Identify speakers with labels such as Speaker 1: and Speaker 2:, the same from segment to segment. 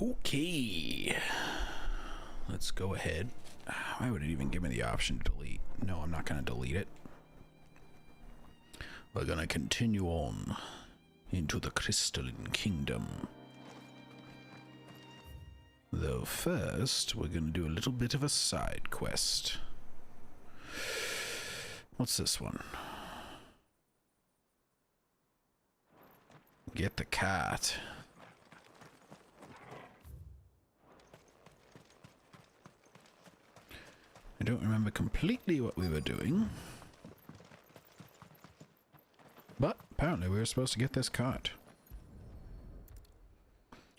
Speaker 1: Okay. Let's go ahead. Why would it even give me the option to delete? No, I'm not going to delete it. We're going to continue on into the Crystaline Kingdom. Though first, we're going to do a little bit of a side quest. What's this one? Get the cat. I don't remember completely what we were doing. But apparently we were supposed to get this cart.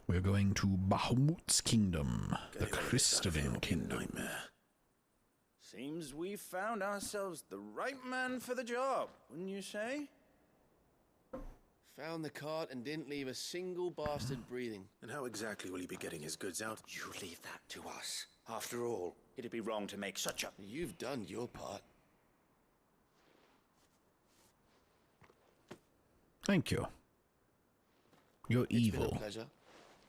Speaker 1: We're going to Bahamut's kingdom, the Crystaline Kingdom.
Speaker 2: Nightmare. Seems we've found ourselves the right man for the job, wouldn't you say?
Speaker 3: Found the cart and didn't leave a single bastard breathing.
Speaker 4: And how exactly will he be getting his goods out?
Speaker 2: You leave that to us. After all, it'd be wrong to make such a...
Speaker 3: You've done your part.
Speaker 1: Thank you. You're evil.
Speaker 3: It's been a pleasure.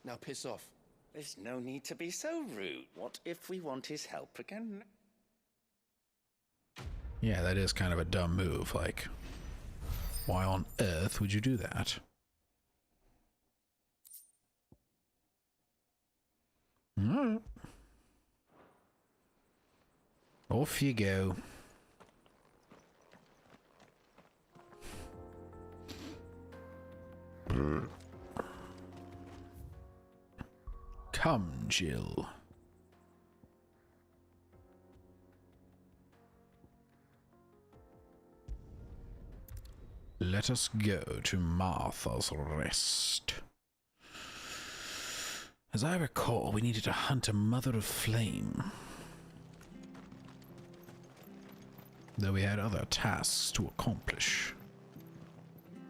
Speaker 3: Now piss off.
Speaker 2: There's no need to be so rude. What if we want his help again?
Speaker 1: Yeah, that is kind of a dumb move. Like, why on earth would you do that? Alright. Off you go. Come, Jill. Let us go to Martha's Rest. As I recall, we needed to hunt a Mother of Flame. Though we had other tasks to accomplish.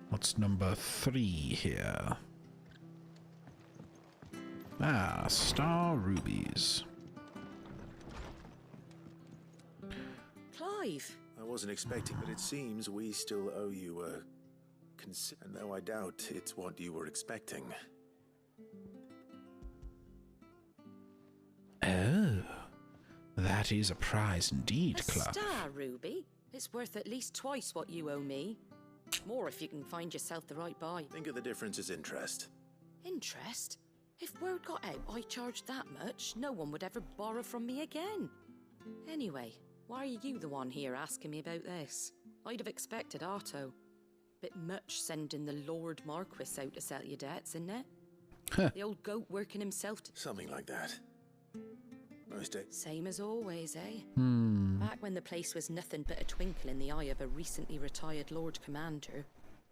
Speaker 1: What's number 3 here? Ah, star rubies.
Speaker 5: Clive.
Speaker 4: I wasn't expecting, but it seems we still owe you a... And though I doubt it's what you were expecting.
Speaker 1: Oh, that is a prize indeed,
Speaker 5: A
Speaker 1: Club.
Speaker 5: star ruby? It's worth at least twice what you owe me. More if you can find yourself the right buy.
Speaker 4: Think of the difference as interest.
Speaker 5: Interest? If word got out I charged that much, no one would ever borrow from me again. Anyway, why are you the one here asking me about this? I'd have expected Otto. Bit much sending the Lord Marquis out to settle your debts, isn't it? The old goat working himself to...
Speaker 4: Something like that. Most days.
Speaker 5: Same as always, eh?
Speaker 1: Hmm.
Speaker 5: Back when the place was nothing but a twinkle in the eye of a recently retired Lord Commander.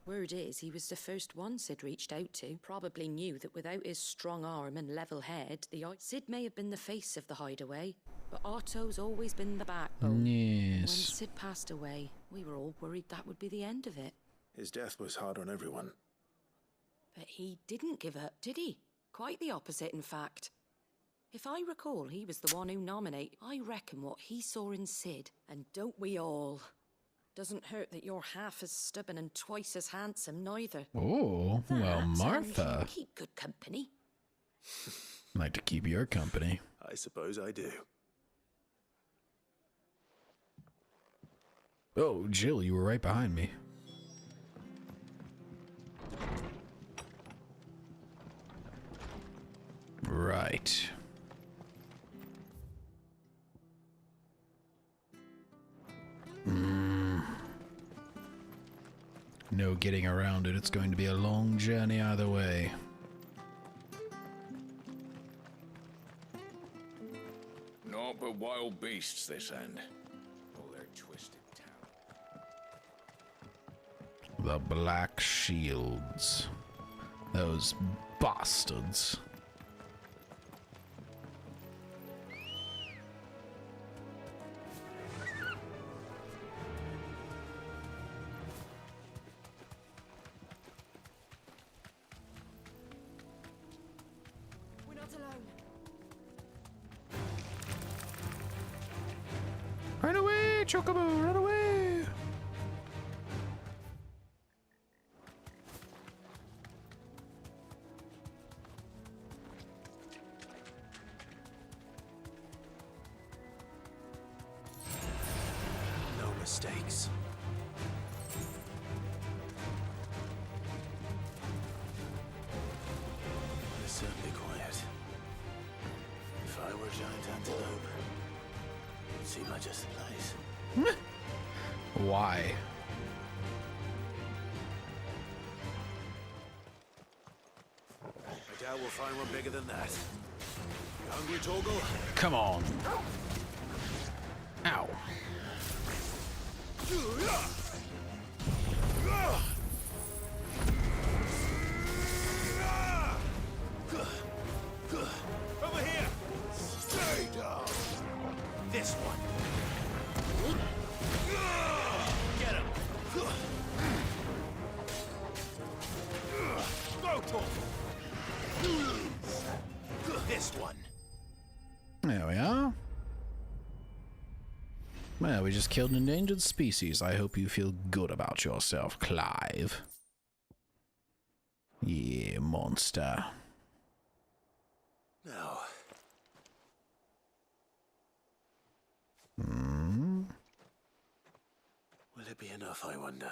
Speaker 5: Word is, he was the first one Sid reached out to. Probably knew that without his strong arm and level head, Sid may have been the face of the hideaway, but Otto's always been the backbone.
Speaker 1: Yes.
Speaker 5: When Sid passed away, we were all worried that would be the end of it.
Speaker 4: His death was hard on everyone.
Speaker 5: But he didn't give up, did he? Quite the opposite, in fact. If I recall, he was the one who nominated. I reckon what he saw in Sid, and don't we all? Doesn't hurt that you're half as stubborn and twice as handsome, neither.
Speaker 1: Oh, well,
Speaker 5: That, and
Speaker 1: Martha.
Speaker 5: he'll keep good company.
Speaker 1: Like to keep your company.
Speaker 4: I suppose I do.
Speaker 1: Oh, Jill, you were right behind me. Right. No getting around it. It's going to be a long journey either way.
Speaker 6: Naught but wild beasts this end. All their twisted town.
Speaker 1: The Black Shields. Those bastards.
Speaker 5: We're not alone.
Speaker 1: Run away, Chocobo, run away!
Speaker 4: mistakes. It's certainly quiet. If I were a giant antelope, it'd seem like just the place.
Speaker 1: Why?
Speaker 4: I doubt we'll find one bigger than that. You hungry, Torgal?
Speaker 1: Come on. Ow.
Speaker 4: Over here! Stay down! This one. Get him! Go, Torgal! This one.
Speaker 1: There we are. Well, we just killed an endangered species. I hope you feel good about yourself, Clive. Yeah, monster.
Speaker 4: Now. Will it be enough, I wonder?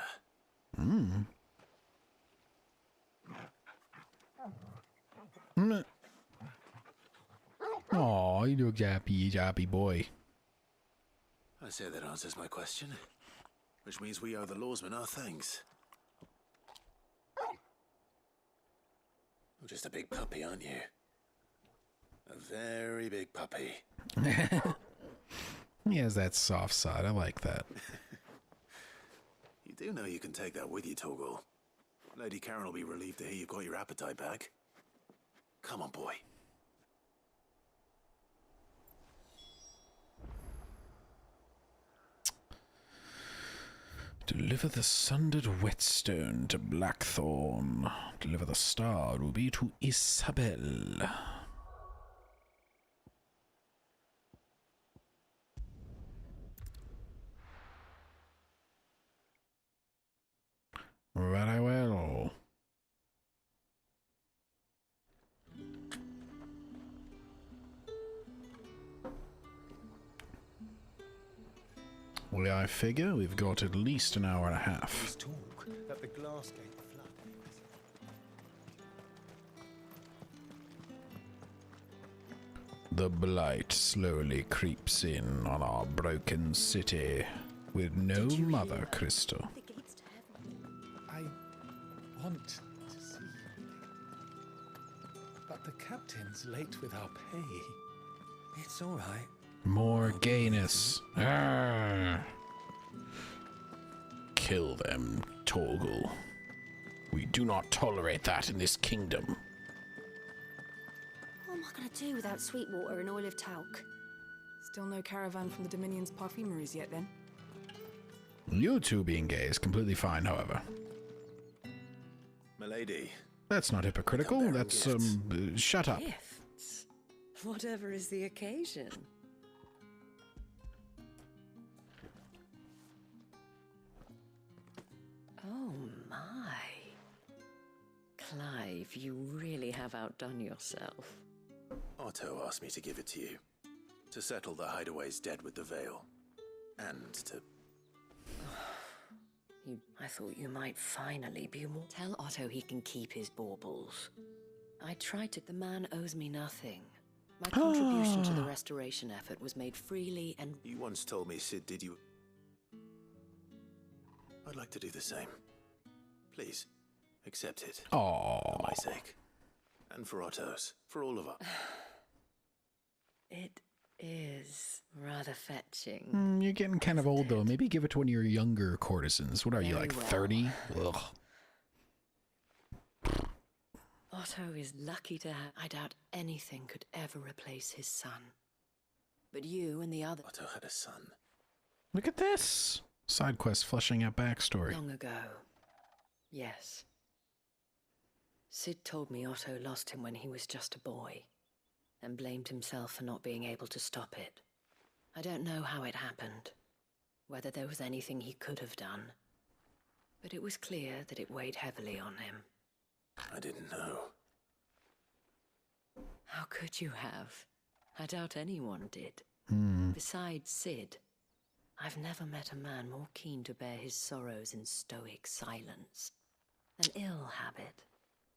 Speaker 1: Aw, you look happy boy.
Speaker 4: I say that answers my question. Which means we owe the lawsmen our thanks. You're just a big puppy, aren't you? A very big puppy.
Speaker 1: He has that soft side. I like that.
Speaker 4: You do know you can take that with you, Torgal. Lady Karen will be relieved to hear you've got your appetite back. Come on, boy.
Speaker 1: Deliver the sundered whetstone to Blackthorn. Deliver the star ruby to Isabel. Very well. Well, I figure we've got at least an hour and a half.
Speaker 7: There's talk that the glass gate flood.
Speaker 1: The blight slowly creeps in on our broken city with no mother crystal.
Speaker 5: The gates to heaven.
Speaker 7: I want to see. But the captain's late with our pay. It's all right.
Speaker 1: More gayness. Arrgh. Kill them, Torgal. We do not tolerate that in this kingdom.
Speaker 8: What am I going to do without sweet water and oil of talc?
Speaker 9: Still no caravan from the Dominion's perfumeries yet, then?
Speaker 1: You two being gay is completely fine, however.
Speaker 4: Milady.
Speaker 1: That's not hypocritical. That's, shut up.
Speaker 5: Gifts. Whatever is the occasion. Oh my. Clive, you really have outdone yourself.
Speaker 4: Otto asked me to give it to you. To settle the hideaway's dead with the veil. And to...
Speaker 5: I thought you might finally be more... Tell Otto he can keep his baubles. I tried to... The man owes me nothing. My contribution to the restoration effort was made freely and...
Speaker 4: You once told me Sid did you... I'd like to do the same. Please, accept it.
Speaker 1: Aww.
Speaker 4: For my sake. And for Otto's. For all of us.
Speaker 5: It is rather fetching.
Speaker 1: You're getting kind of old, though. Maybe give it to one of your younger courtesans. What are you,
Speaker 5: Very
Speaker 1: like
Speaker 5: well.
Speaker 1: 30? Ugh.
Speaker 5: Otto is lucky to have... I doubt anything could ever replace his son. But you and the other...
Speaker 4: Otto had a son.
Speaker 1: Look at this. Side quest fleshing out backstory.
Speaker 5: Long ago. Yes. Sid told me Otto lost him when he was just a boy, and blamed himself for not being able to stop it. I don't know how it happened, whether there was anything he could have done, but it was clear that it weighed heavily on him.
Speaker 4: I didn't know.
Speaker 5: How could you have? I doubt anyone did. Besides Sid, I've never met a man more keen to bear his sorrows in stoic silence. An ill habit,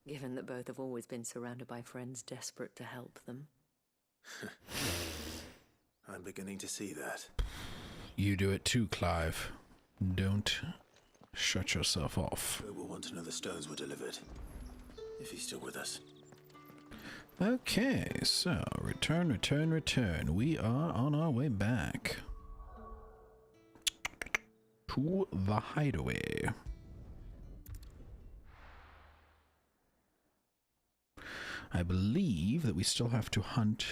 Speaker 5: given that both have always been surrounded by friends desperate to help them.
Speaker 4: I'm beginning to see that.
Speaker 1: You do it too, Clive. Don't shut yourself off.
Speaker 4: Who will want to know the stones were delivered? If he's still with us.
Speaker 1: Okay, so return. We are on our way back to the hideaway. I believe that we still have to hunt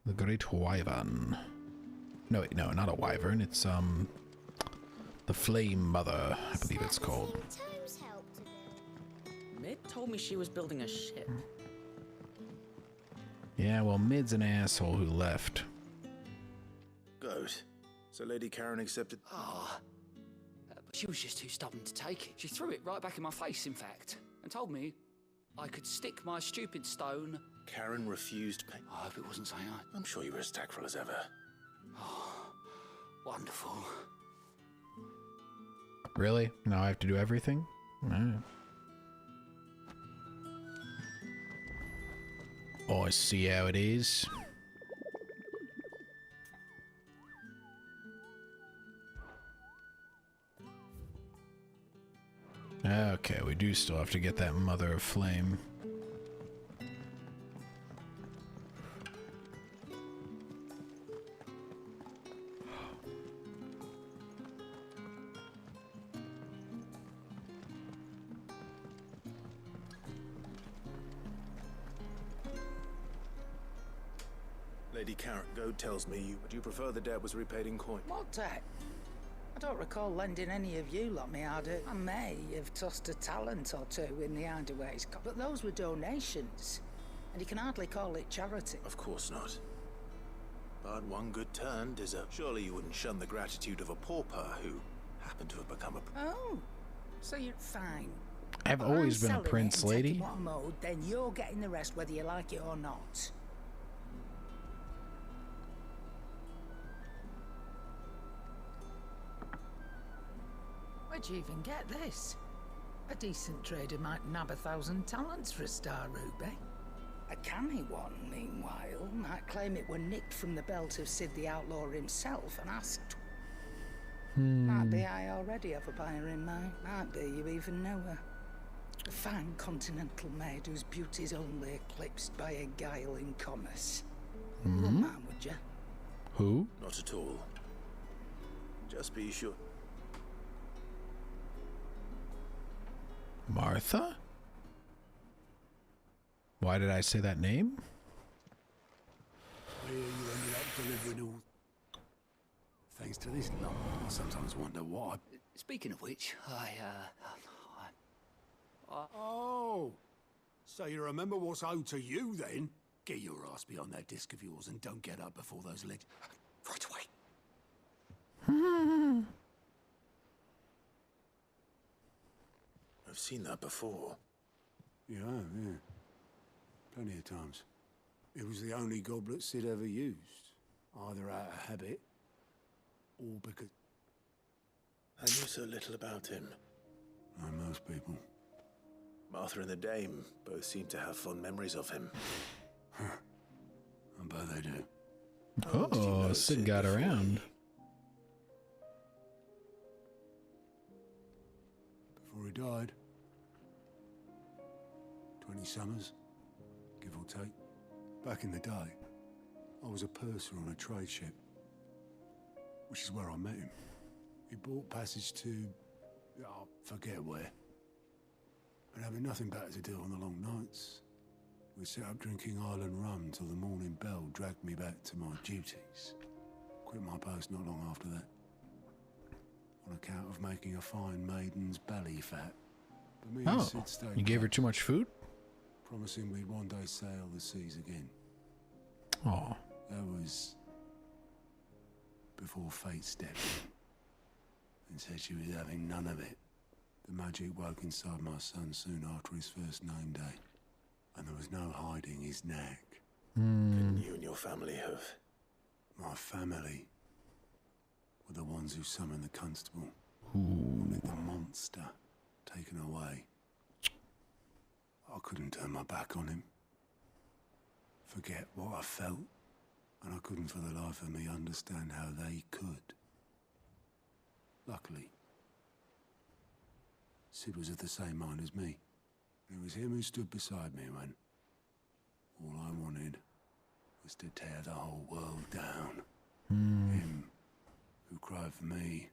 Speaker 1: the great wyvern. No, wait, no, not a wyvern. It's the flame mother, I believe it's called.
Speaker 10: Mid told me she was building a ship.
Speaker 1: Yeah, well, Mid's an asshole who left.
Speaker 4: Good. So Lady Karen accepted.
Speaker 11: But she was just too stubborn to take it. She threw it right back in my face, in fact, and told me I could stick my stupid stone.
Speaker 4: Karen refused pay.
Speaker 11: I hope it wasn't saying I.
Speaker 4: I'm sure you were as tactful as ever.
Speaker 11: Wonderful.
Speaker 1: Really? Now I have to do everything? Alright. Oh, I see how it is. Okay, we do still have to get that Mother of Flame.
Speaker 4: Lady Karen Goad tells me you prefer the debt was repaid in coin.
Speaker 10: What debt? I don't recall lending any of you lot me harder. I may have tossed a talent or two in the hideaways, but those were donations, and you can hardly call it charity.
Speaker 4: Of course not. But one good turn deserves. Surely you wouldn't shun the gratitude of a pauper who happened to have become a.
Speaker 10: Oh, so you're fine.
Speaker 1: I've always been a prince, lady.
Speaker 10: What I'm owed, then you're getting the rest whether you like it or not. Where'd you even get this? A decent trader might nab 1,000 talents for a star ruby. A canny one, meanwhile, might claim it were nicked from the belt of Sid the Outlaw himself and asked. Might be I already have a buyer in mind. Might be you even know her. A fine continental maid whose beauty's only eclipsed by a guile in commerce. Wouldn't mind, would you?
Speaker 1: Who?
Speaker 4: Not at all. Just be sure.
Speaker 1: Martha? Why did I say that name?
Speaker 12: Where you ended up delivering all. Thanks to this lot. I sometimes wonder why.
Speaker 11: Speaking of which,
Speaker 12: Oh! So you remember what's owed to you, then? Get your ass behind that disc of yours and don't get up before those legs. Right away.
Speaker 4: I've seen that before.
Speaker 12: Yeah. Plenty of times. It was the only goblet Sid ever used. Either out of habit, or because...
Speaker 4: I knew so little about him.
Speaker 12: Like most people.
Speaker 4: Martha and the Dame both seem to have fond memories of him.
Speaker 12: I bet they do.
Speaker 4: Did you know
Speaker 1: Sid got
Speaker 4: before
Speaker 1: around.
Speaker 12: Before he died. 20 summers, give or take. Back in the day, I was a purser on a trade ship, which is where I met him. He bought passage to, forget where. But having nothing better to do on the long nights, we set up drinking island rum till the morning bell dragged me back to my duties. Quit my post not long after that, on account of making a fine maiden's belly fat. But me and Sid stayed
Speaker 1: You gave her too much food?
Speaker 12: promising we'd one day sail the seas again.
Speaker 1: Oh.
Speaker 12: That was before fate stepped in and said she was having none of it. The magic woke inside my son soon after his first name day, and there was no hiding his knack.
Speaker 4: Couldn't you and your family have?
Speaker 12: My family were the ones who summoned the constable.
Speaker 1: Ooh.
Speaker 12: Wanted the monster taken away. I couldn't turn my back on him. Forget what I felt. And I couldn't for the life of me understand how they could. Luckily, Sid was of the same mind as me. It was him who stood beside me when all I wanted was to tear the whole world down. Him who cried for me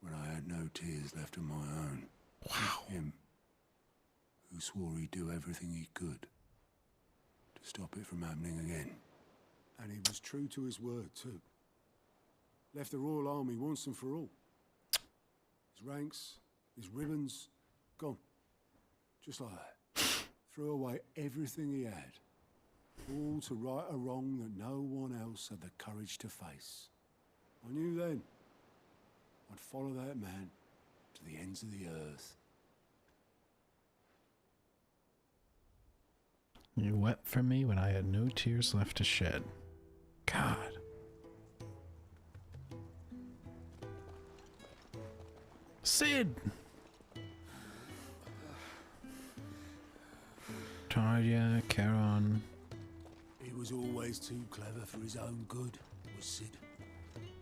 Speaker 12: when I had no tears left of my own.
Speaker 1: Wow.
Speaker 12: Him who swore he'd do everything he could to stop it from happening again. And he was true to his word, too. Left the Royal Army once and for all. His ranks, his ribbons, gone. Just like that. Threw away everything he had. All to right a wrong that no one else had the courage to face. I knew then I'd follow that man to the ends of the earth.
Speaker 1: You wept for me when I had no tears left to shed. God. Sid! Tarja, Charon.
Speaker 12: He was always too clever for his own good, was Sid.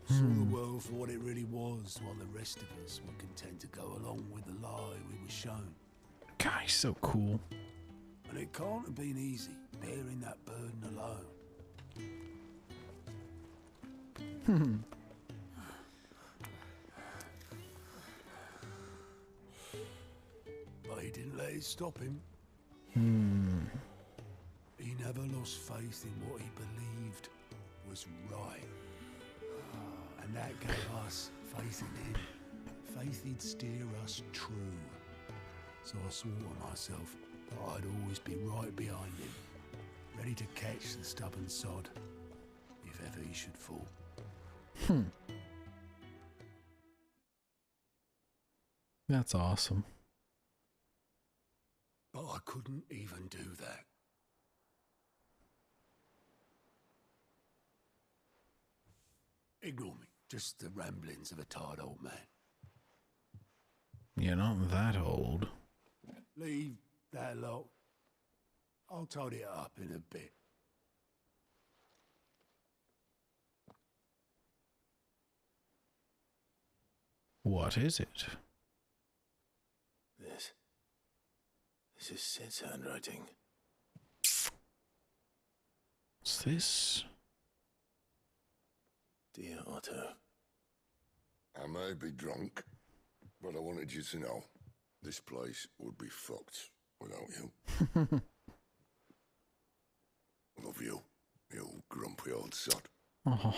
Speaker 12: Saw the world for what it really was, while the rest of us were content to go along with the lie we were shown.
Speaker 1: God, he's so cool.
Speaker 12: And it can't have been easy, bearing that burden alone. But he didn't let it stop him. He never lost faith in what he believed was right. And that gave us faith in him. Faith he'd steer us true. So I swore to myself that I'd always be right behind him, ready to catch the stubborn sod, if ever he should fall.
Speaker 1: That's awesome.
Speaker 12: But I couldn't even do that. Ignore me. Just the ramblings of a tired old man.
Speaker 1: You're not that old.
Speaker 12: Leave that lot. I'll tidy it up in a bit.
Speaker 1: What is it?
Speaker 4: This is Sid's handwriting.
Speaker 1: What's this?
Speaker 4: Dear Otto.
Speaker 13: I may be drunk, but I wanted you to know this place would be fucked without you. Love you, you grumpy old sod.
Speaker 1: Oh.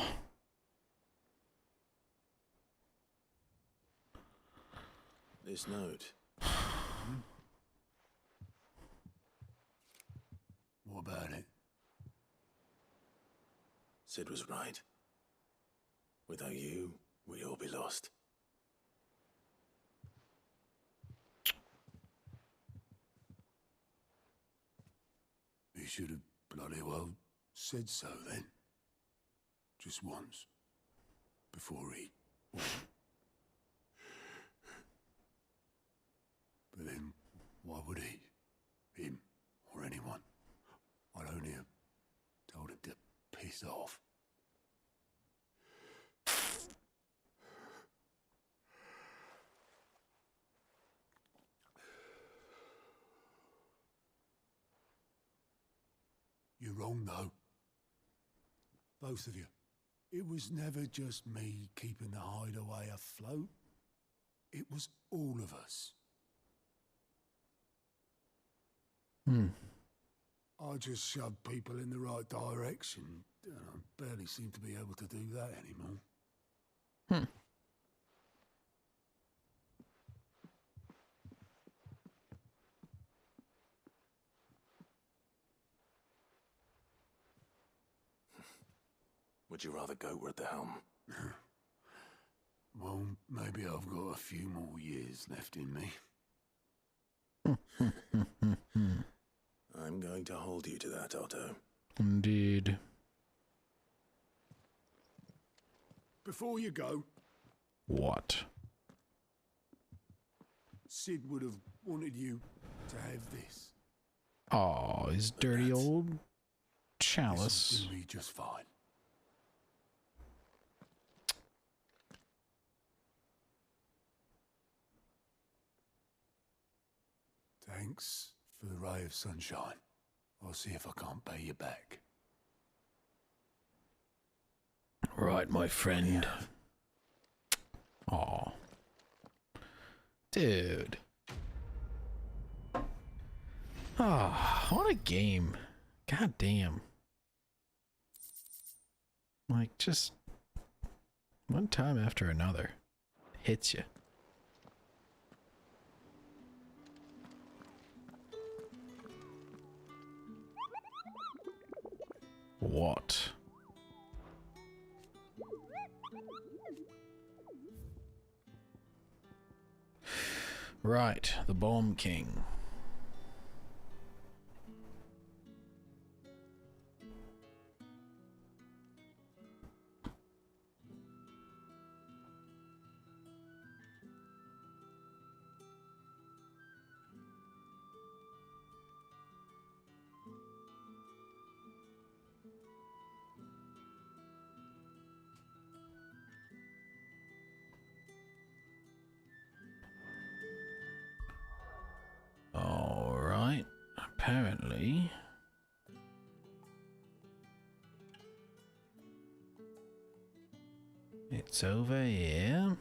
Speaker 4: This note.
Speaker 12: What about it?
Speaker 4: Sid was right. Without you, we'd all be lost.
Speaker 12: He should have bloody well said so then. Just once. Before he... But then, why would he? Him, or anyone? I'd only have told him to piss off. You're wrong, though. Both of you. It was never just me keeping the hideaway afloat. It was all of us. I just shoved people in the right direction, and I barely seem to be able to do that anymore.
Speaker 4: Would you rather go at the helm?
Speaker 12: Well, maybe I've got a few more years left in me.
Speaker 4: I'm going to hold you to that, Otto.
Speaker 1: Indeed.
Speaker 12: before you go,
Speaker 1: What?
Speaker 12: Sid would have wanted you to have this.
Speaker 1: Oh, his dirty old chalice.
Speaker 12: This'll do me just fine. Thanks for the ray of sunshine. I'll see if I can't pay you back.
Speaker 1: Right, my friend. Aw. Dude. Ah, what a game. God damn. Like, just one time after another. Hits you. What? Right, the Bomb King. All right, apparently. It's over here.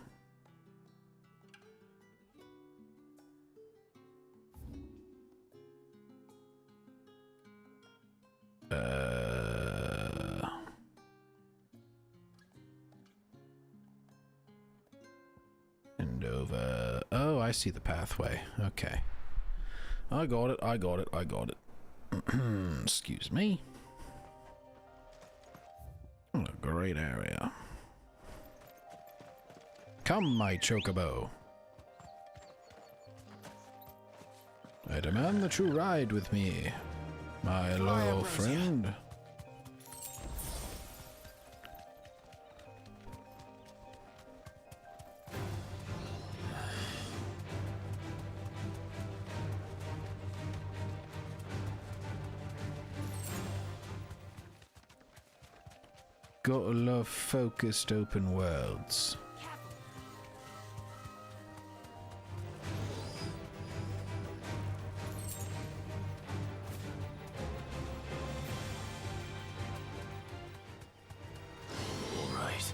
Speaker 1: And over. Oh, I see the pathway. Okay. I got it, I got it, I got it. Excuse me. What a great area. Come, my chocobo. I demand that you ride with me, my loyal friend. Gotta love focused open worlds.
Speaker 4: All right.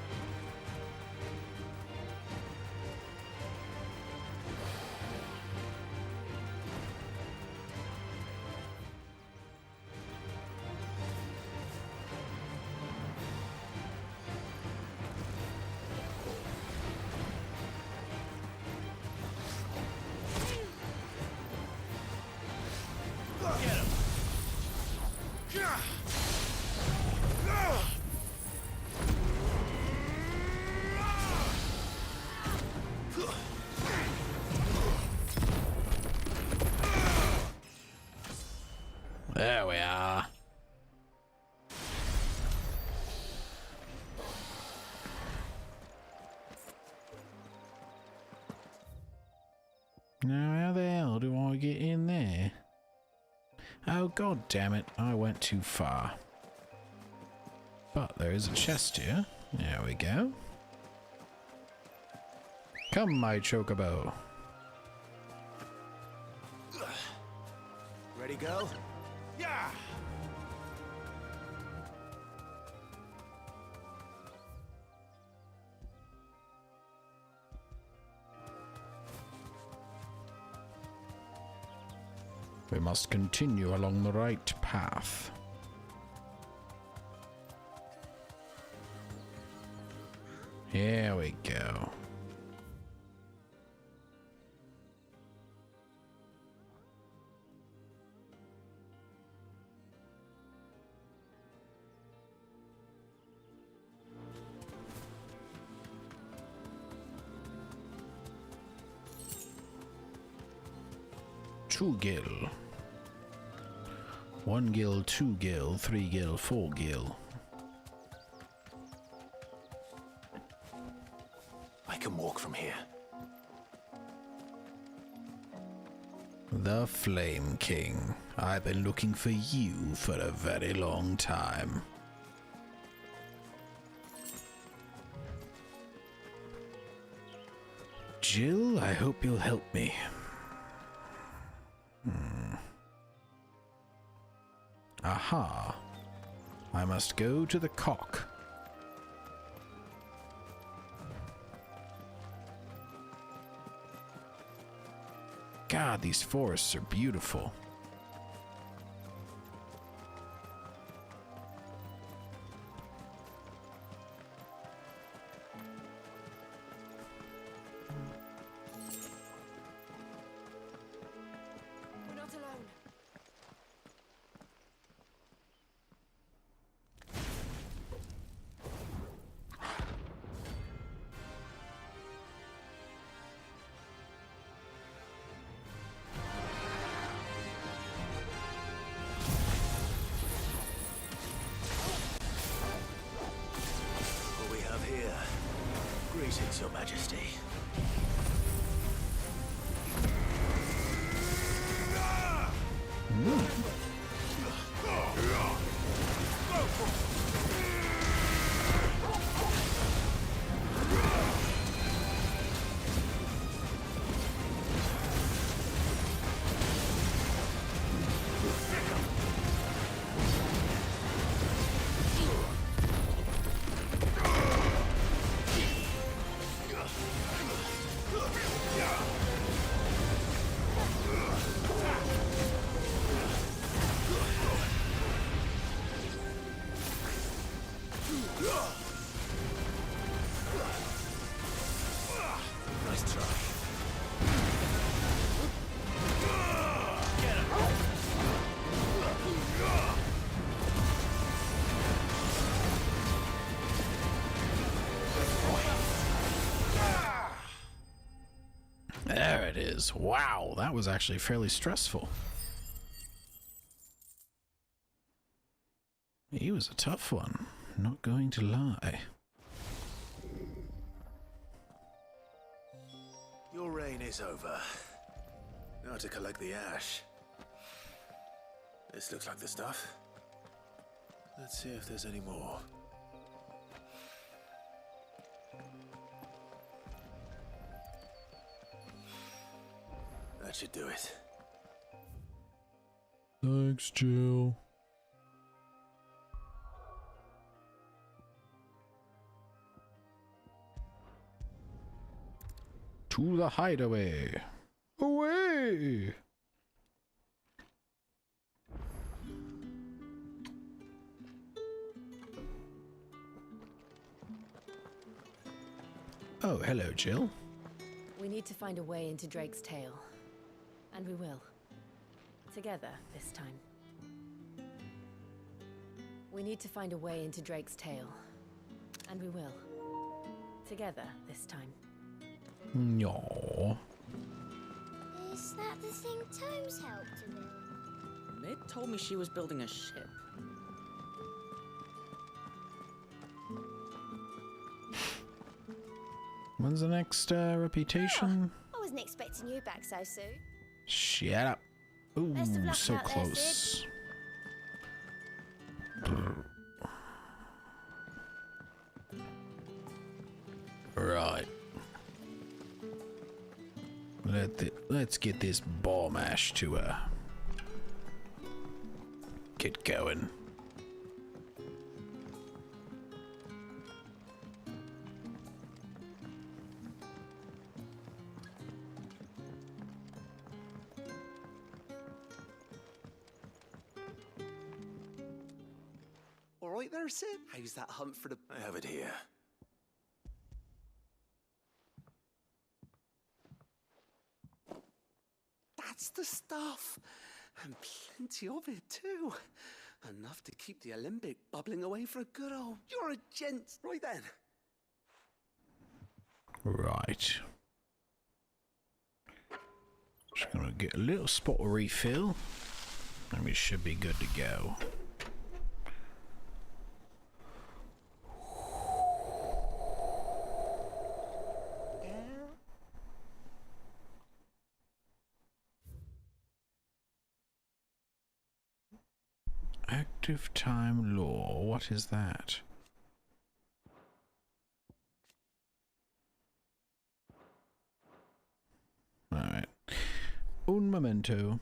Speaker 1: There we are. Now how the hell do I get in there? Oh god damn it, I went too far. But there is a chest here. There we go. Come, my chocobo.
Speaker 2: Ready, go? Yeah!
Speaker 1: We must continue along the right path. Here we go. Two gil. 1 gil, 2 gil, 3 gil, 4 gil.
Speaker 4: I can walk from here.
Speaker 1: The Flame King. I've been looking for you for a very long time. Jill, I hope you'll help me. Aha. I must go to the cock. God, these forests are beautiful.
Speaker 8: We're not alone.
Speaker 4: What we have here? Greetings, Your Majesty. Nice try.
Speaker 1: There it is. Wow, that was actually fairly stressful. He was a tough one, not going to lie.
Speaker 4: Your reign is over. Now to collect the ash. This looks like the stuff. Let's see if there's any more. That should do it.
Speaker 1: Thanks, Jill. To the hideaway. Away! Oh, hello, Jill.
Speaker 14: We need to find a way into Drake's tail. And we will. Together, this time. We need to find a way into Drake's tail. And we will. Together, this time.
Speaker 1: No.
Speaker 8: Is that the thing Tomes helped to build?
Speaker 5: Mid told me she was building a ship.
Speaker 1: When's the next reputation?
Speaker 8: I wasn't expecting you back so soon.
Speaker 1: Shut up. Ooh,
Speaker 8: Best of luck
Speaker 1: so
Speaker 8: out there,
Speaker 1: close. Right. Let's get this ball mash to get going.
Speaker 3: All right there, Sid. How's that hunt for the...
Speaker 4: I have it here.
Speaker 3: That's the stuff. And plenty of it, too. Enough to keep the Olympic bubbling away for a good old... You're a gent. Right then.
Speaker 1: Right. Just gonna get a little spot of refill. And we should be good to go. Active time law. What is that? Alright. Un momento.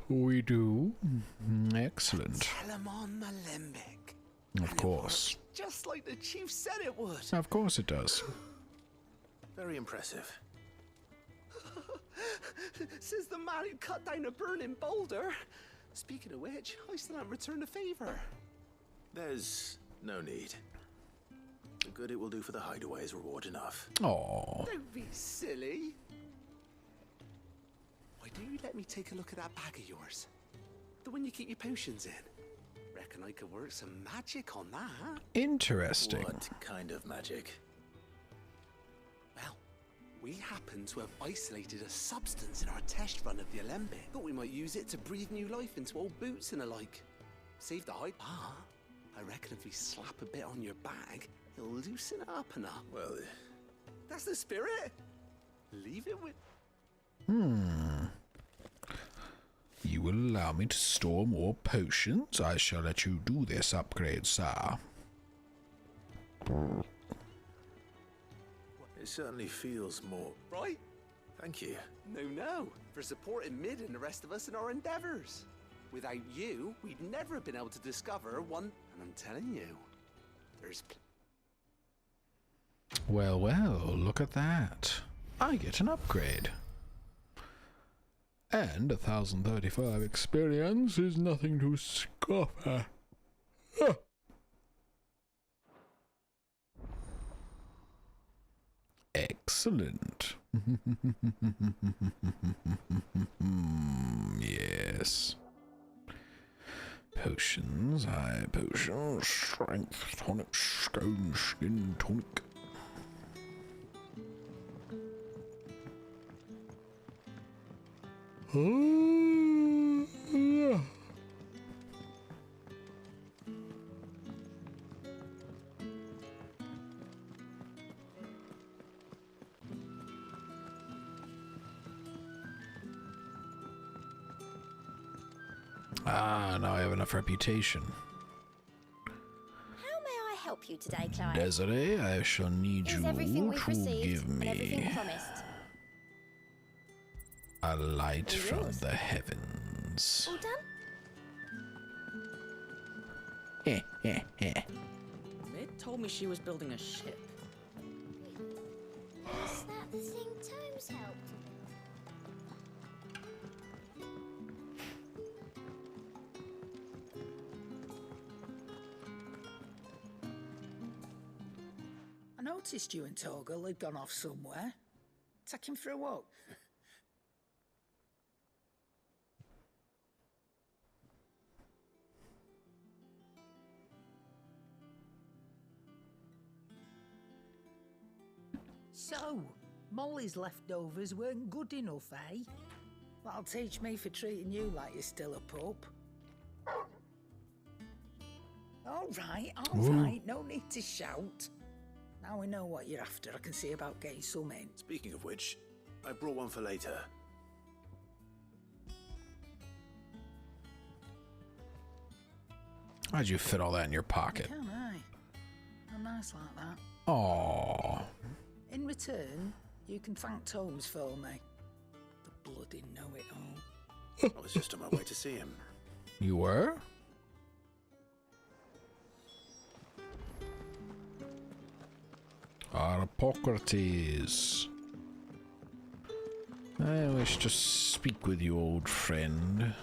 Speaker 1: We do. Excellent.
Speaker 3: Tell him on the limbic.
Speaker 1: Of course.
Speaker 3: Just like the chief said it would.
Speaker 1: Of course it does.
Speaker 4: Very impressive.
Speaker 3: Says the man who cut down a burning boulder. Speaking of which, I still haven't returned the favor.
Speaker 4: There's no need. The good it will do for the hideaway is reward enough.
Speaker 1: Oh.
Speaker 3: Don't be silly. Why don't you let me take a look at that bag of yours? The one you keep your potions in. Reckon I could work some magic on that.
Speaker 1: Interesting.
Speaker 4: What kind of magic?
Speaker 3: Well, we happen to have isolated a substance in our test run of the Alembic. Thought we might use it to breathe new life into old boots and the like. Save the hype. Ah, I reckon if we slap a bit on your bag, it'll loosen it up enough.
Speaker 4: Well,
Speaker 3: that's the spirit. Leave it with...
Speaker 1: You will allow me to store more potions? I shall let you do this upgrade, sir.
Speaker 4: It certainly feels more...
Speaker 3: Right?
Speaker 4: Thank you.
Speaker 3: No, for supporting Mid and the rest of us in our endeavors. Without you, we'd never have been able to discover one... And I'm telling you, there's...
Speaker 1: Well, look at that. I get an upgrade. And 1035 experience is nothing to scoff at. Huh. Excellent. Yes. Potions, high potions, strength, tonic, scone, skin, tonic. Ah, now I have enough reputation.
Speaker 8: How may I help you today, Clive?
Speaker 1: Desiree, I shall need
Speaker 8: Here's
Speaker 1: you
Speaker 8: everything we've
Speaker 1: to
Speaker 8: received
Speaker 1: give
Speaker 8: and
Speaker 1: me
Speaker 8: everything promised.
Speaker 1: a light
Speaker 8: All
Speaker 1: from
Speaker 8: yours.
Speaker 1: the heavens.
Speaker 8: All done?
Speaker 5: Mid told me she was building a ship.
Speaker 8: Is that the thing Tomes helped with?
Speaker 10: I noticed you and Torgal had gone off somewhere. Take him for a walk. So, Molly's leftovers weren't good enough, eh? That'll teach me for treating you like you're still a pup. All right, no need to shout. Now we know what you're after, I can see about getting some in.
Speaker 4: Speaking of which, I brought one for later.
Speaker 1: How'd you fit all that in your pocket?
Speaker 10: Can I? I'm nice like that.
Speaker 1: Aww.
Speaker 10: In return, you can thank Tomes for me. The bloody know-it-all.
Speaker 4: I was just on my way to see him.
Speaker 1: You were? Hippocrates. I wish to speak with you, old friend.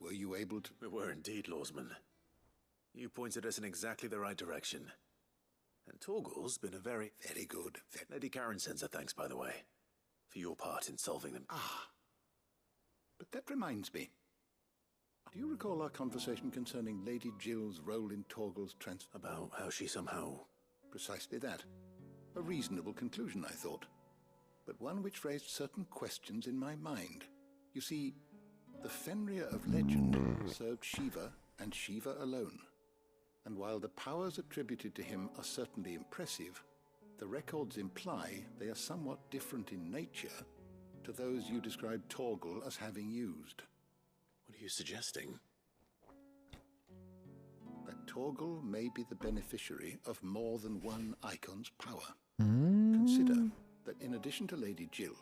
Speaker 4: Were you able to? We were indeed, Lawsman. You pointed us in exactly the right direction. And Torgal's been a very good. Lady Karen sends her thanks, by the way, for your part in solving them.
Speaker 15: But that reminds me. Do you recall our conversation concerning Lady Jill's role in Torgal's
Speaker 4: About how she somehow...
Speaker 15: Precisely that. A reasonable conclusion, I thought. But one which raised certain questions in my mind. You see, the Fenrir of legend served Shiva and Shiva alone. And while the powers attributed to him are certainly impressive, the records imply they are somewhat different in nature to those you described Torgal as having used.
Speaker 4: What are you suggesting?
Speaker 15: That Torgal may be the beneficiary of more than one icon's power. Consider that in addition to Lady Jill,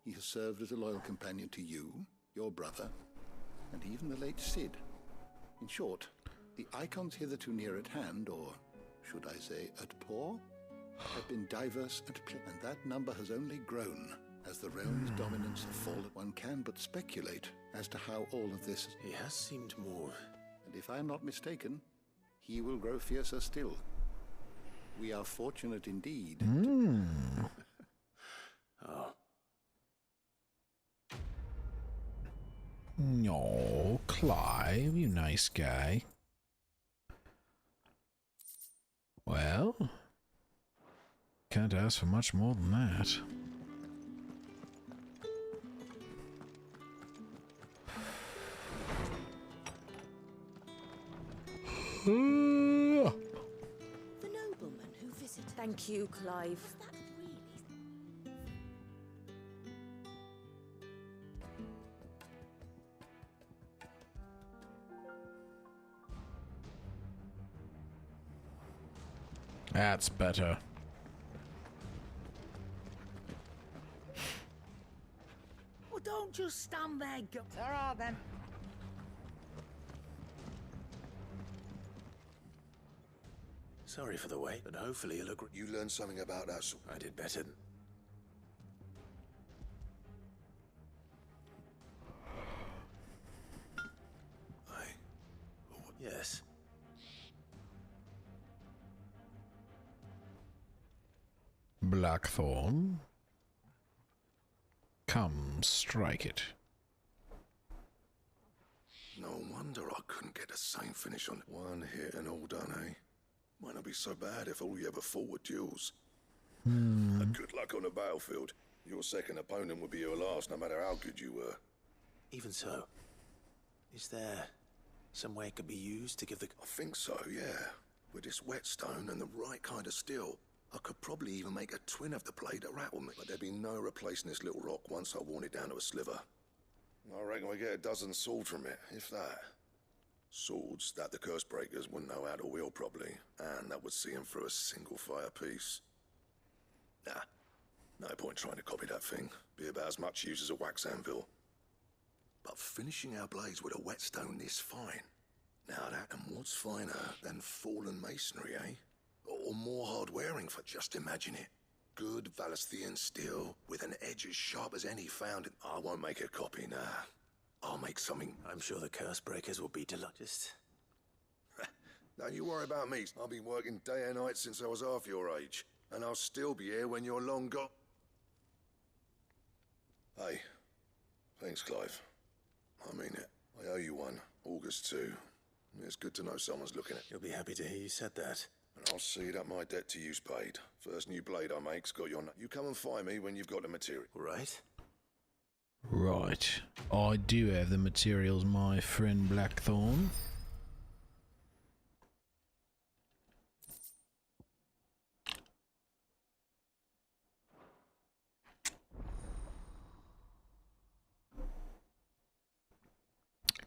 Speaker 15: he has served as a loyal companion to you, your brother, and even the late Cid. In short, the icons hitherto near at hand, or should I say at paw, have been diverse and that number has only grown as the realm's dominance has fallen. One can but speculate as to how all of this...
Speaker 4: He has seemed more...
Speaker 15: And if I am not mistaken, he will grow fiercer still. We are fortunate indeed.
Speaker 4: Oh.
Speaker 1: No, Clive, you nice guy. Well, can't ask for much more than that.
Speaker 8: The nobleman who visited...
Speaker 14: Thank you, Clive.
Speaker 8: Was that really...
Speaker 1: That's better.
Speaker 10: Well, don't just stand there, All right, then.
Speaker 4: Sorry for the wait, but hopefully you'll agree.
Speaker 13: You learned something about that.
Speaker 4: I did better. Yes.
Speaker 1: Blackthorn. Come, strike it.
Speaker 13: No wonder I couldn't get the same finish on one hit and all done, eh? Might not be so bad if all you ever fought were duels. And good luck on the battlefield. Your second opponent would be your last, no matter how good you were.
Speaker 4: Even so, is there some way it could be used to give the...
Speaker 13: I think so, yeah. With this whetstone and the right kind of steel, I could probably even make a twin of the blade that rattled me, but there'd be no replacing this little rock once I worn it down to a sliver. I reckon we get a dozen swords from it, if that. Swords that the curse breakers wouldn't know how to wield properly, and that would see them through a single fire piece. Nah, no point trying to copy that thing. Be about as much use as a wax anvil. But finishing our blades with a whetstone this fine. Now that, and what's finer than fallen masonry, eh? Or more hard-wearing, for just imagine it. Good Valesthian steel, with an edge as sharp as any found. I won't make a copy, nah. I'll make something.
Speaker 4: I'm sure the curse breakers will be delighted.
Speaker 13: Don't you worry about me. I've been working day and night since I was half your age. And I'll still be here when you're long gone. Hey, thanks, Clive. I mean it. I owe you one. August too. It's good to know someone's looking at.
Speaker 4: You'll be happy to hear you said that.
Speaker 13: And I'll see that my debt to you's paid. First new blade I make's got your... You come and find me when you've got the material.
Speaker 4: Right?
Speaker 1: Right. I do have the materials, my friend Blackthorn.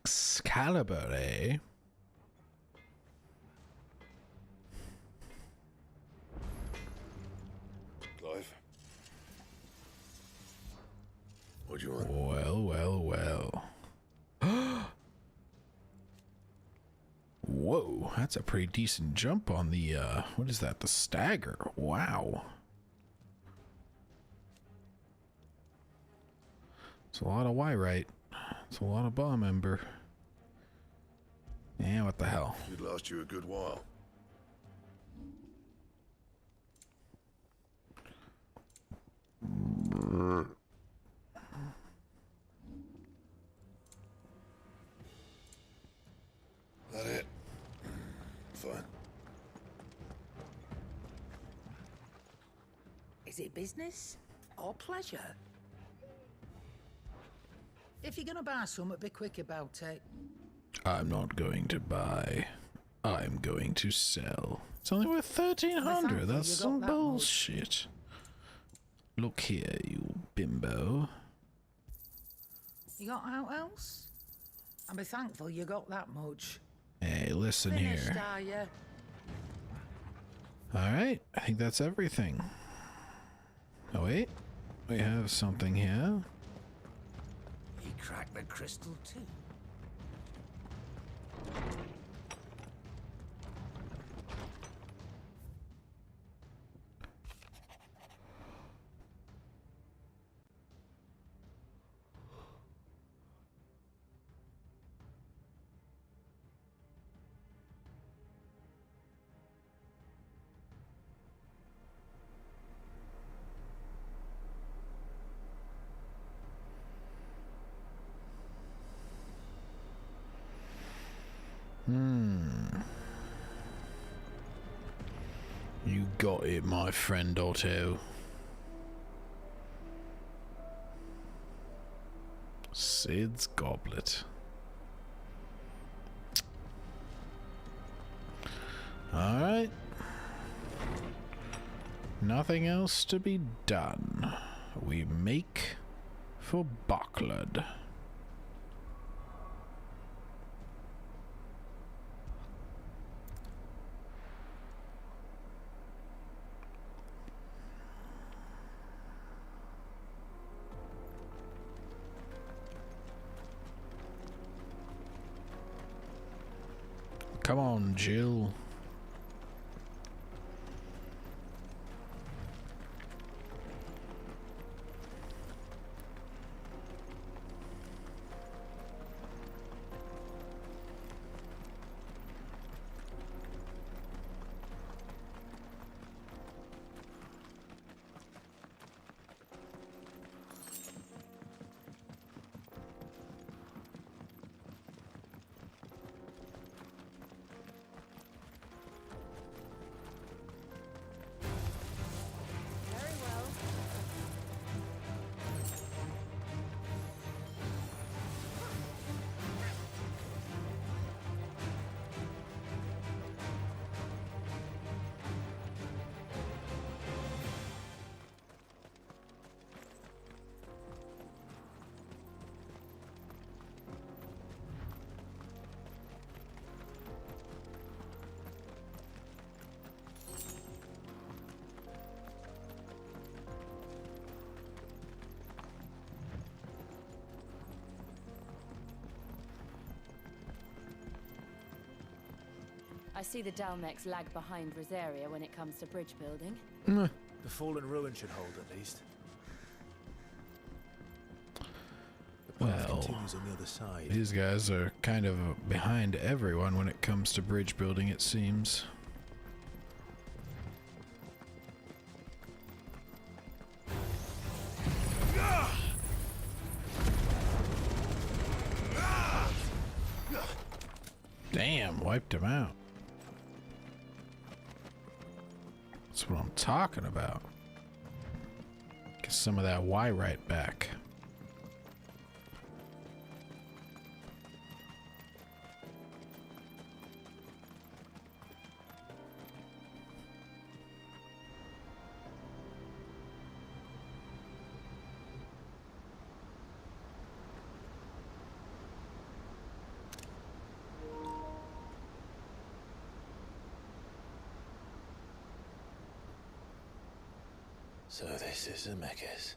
Speaker 1: Excalibur, eh?
Speaker 13: Clive? What do you want?
Speaker 1: Well, well, well. Whoa, that's a pretty decent jump on the, what is that? The stagger. Wow. It's a lot of Y-right. It's a lot of bomb ember. Yeah, what the hell?
Speaker 13: It'd last you a good while. That it? Fine.
Speaker 10: Is it business or pleasure? If you're gonna buy something, be quick about it.
Speaker 1: I'm not going to buy. I'm going to sell. It's only worth 1,300. That's some bullshit. Look here, you bimbo.
Speaker 10: You got out else? And be thankful you got that much.
Speaker 1: Hey, listen
Speaker 10: Finished,
Speaker 1: here.
Speaker 10: are you?
Speaker 1: Alright, I think that's everything. Oh wait, we have something here.
Speaker 10: He cracked the crystal too.
Speaker 1: You got it, my friend Otto. Sid's goblet. Alright. Nothing else to be done. We make for Bockled. Come on, Jill.
Speaker 14: I see the Dalmex lag behind Rosaria when it comes to bridge building.
Speaker 4: The fallen ruin should hold at least. The path
Speaker 1: Well,
Speaker 4: continues on the other side.
Speaker 1: these guys are kind of behind everyone when it comes to bridge building, it seems. Damn, wiped him out. That's what I'm talking about. Get some of that Y right back.
Speaker 4: So this is Zemeckis.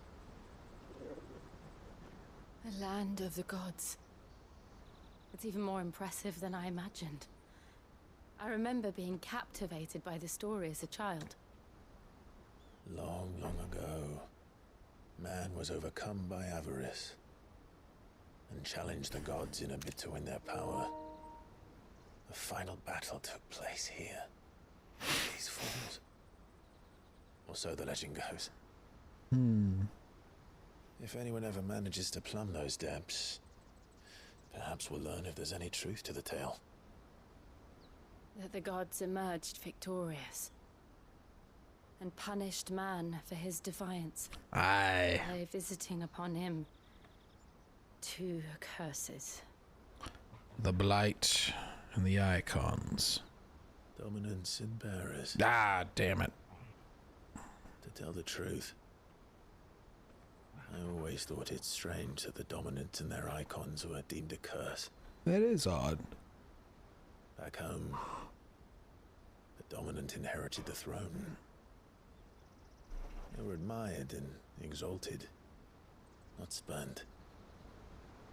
Speaker 14: The land of the gods. It's even more impressive than I imagined. I remember being captivated by the story as a child.
Speaker 4: Long, long ago, man was overcome by avarice and challenged the gods in a bid to win their power. The final battle took place here. These falls. Or so the legend goes. If anyone ever manages to plumb those depths, perhaps we'll learn if there's any truth to the tale.
Speaker 14: That the gods emerged victorious and punished man for his defiance.
Speaker 1: Aye.
Speaker 14: By visiting upon him 2 curses.
Speaker 1: The Blight and the Icons.
Speaker 4: Dominants and bearers.
Speaker 1: Ah, damn it.
Speaker 4: To tell the truth, I always thought it strange that the Dominants and their icons were deemed a curse.
Speaker 1: That is odd.
Speaker 4: Back home, the Dominant inherited the throne. They were admired and exalted, not spurned.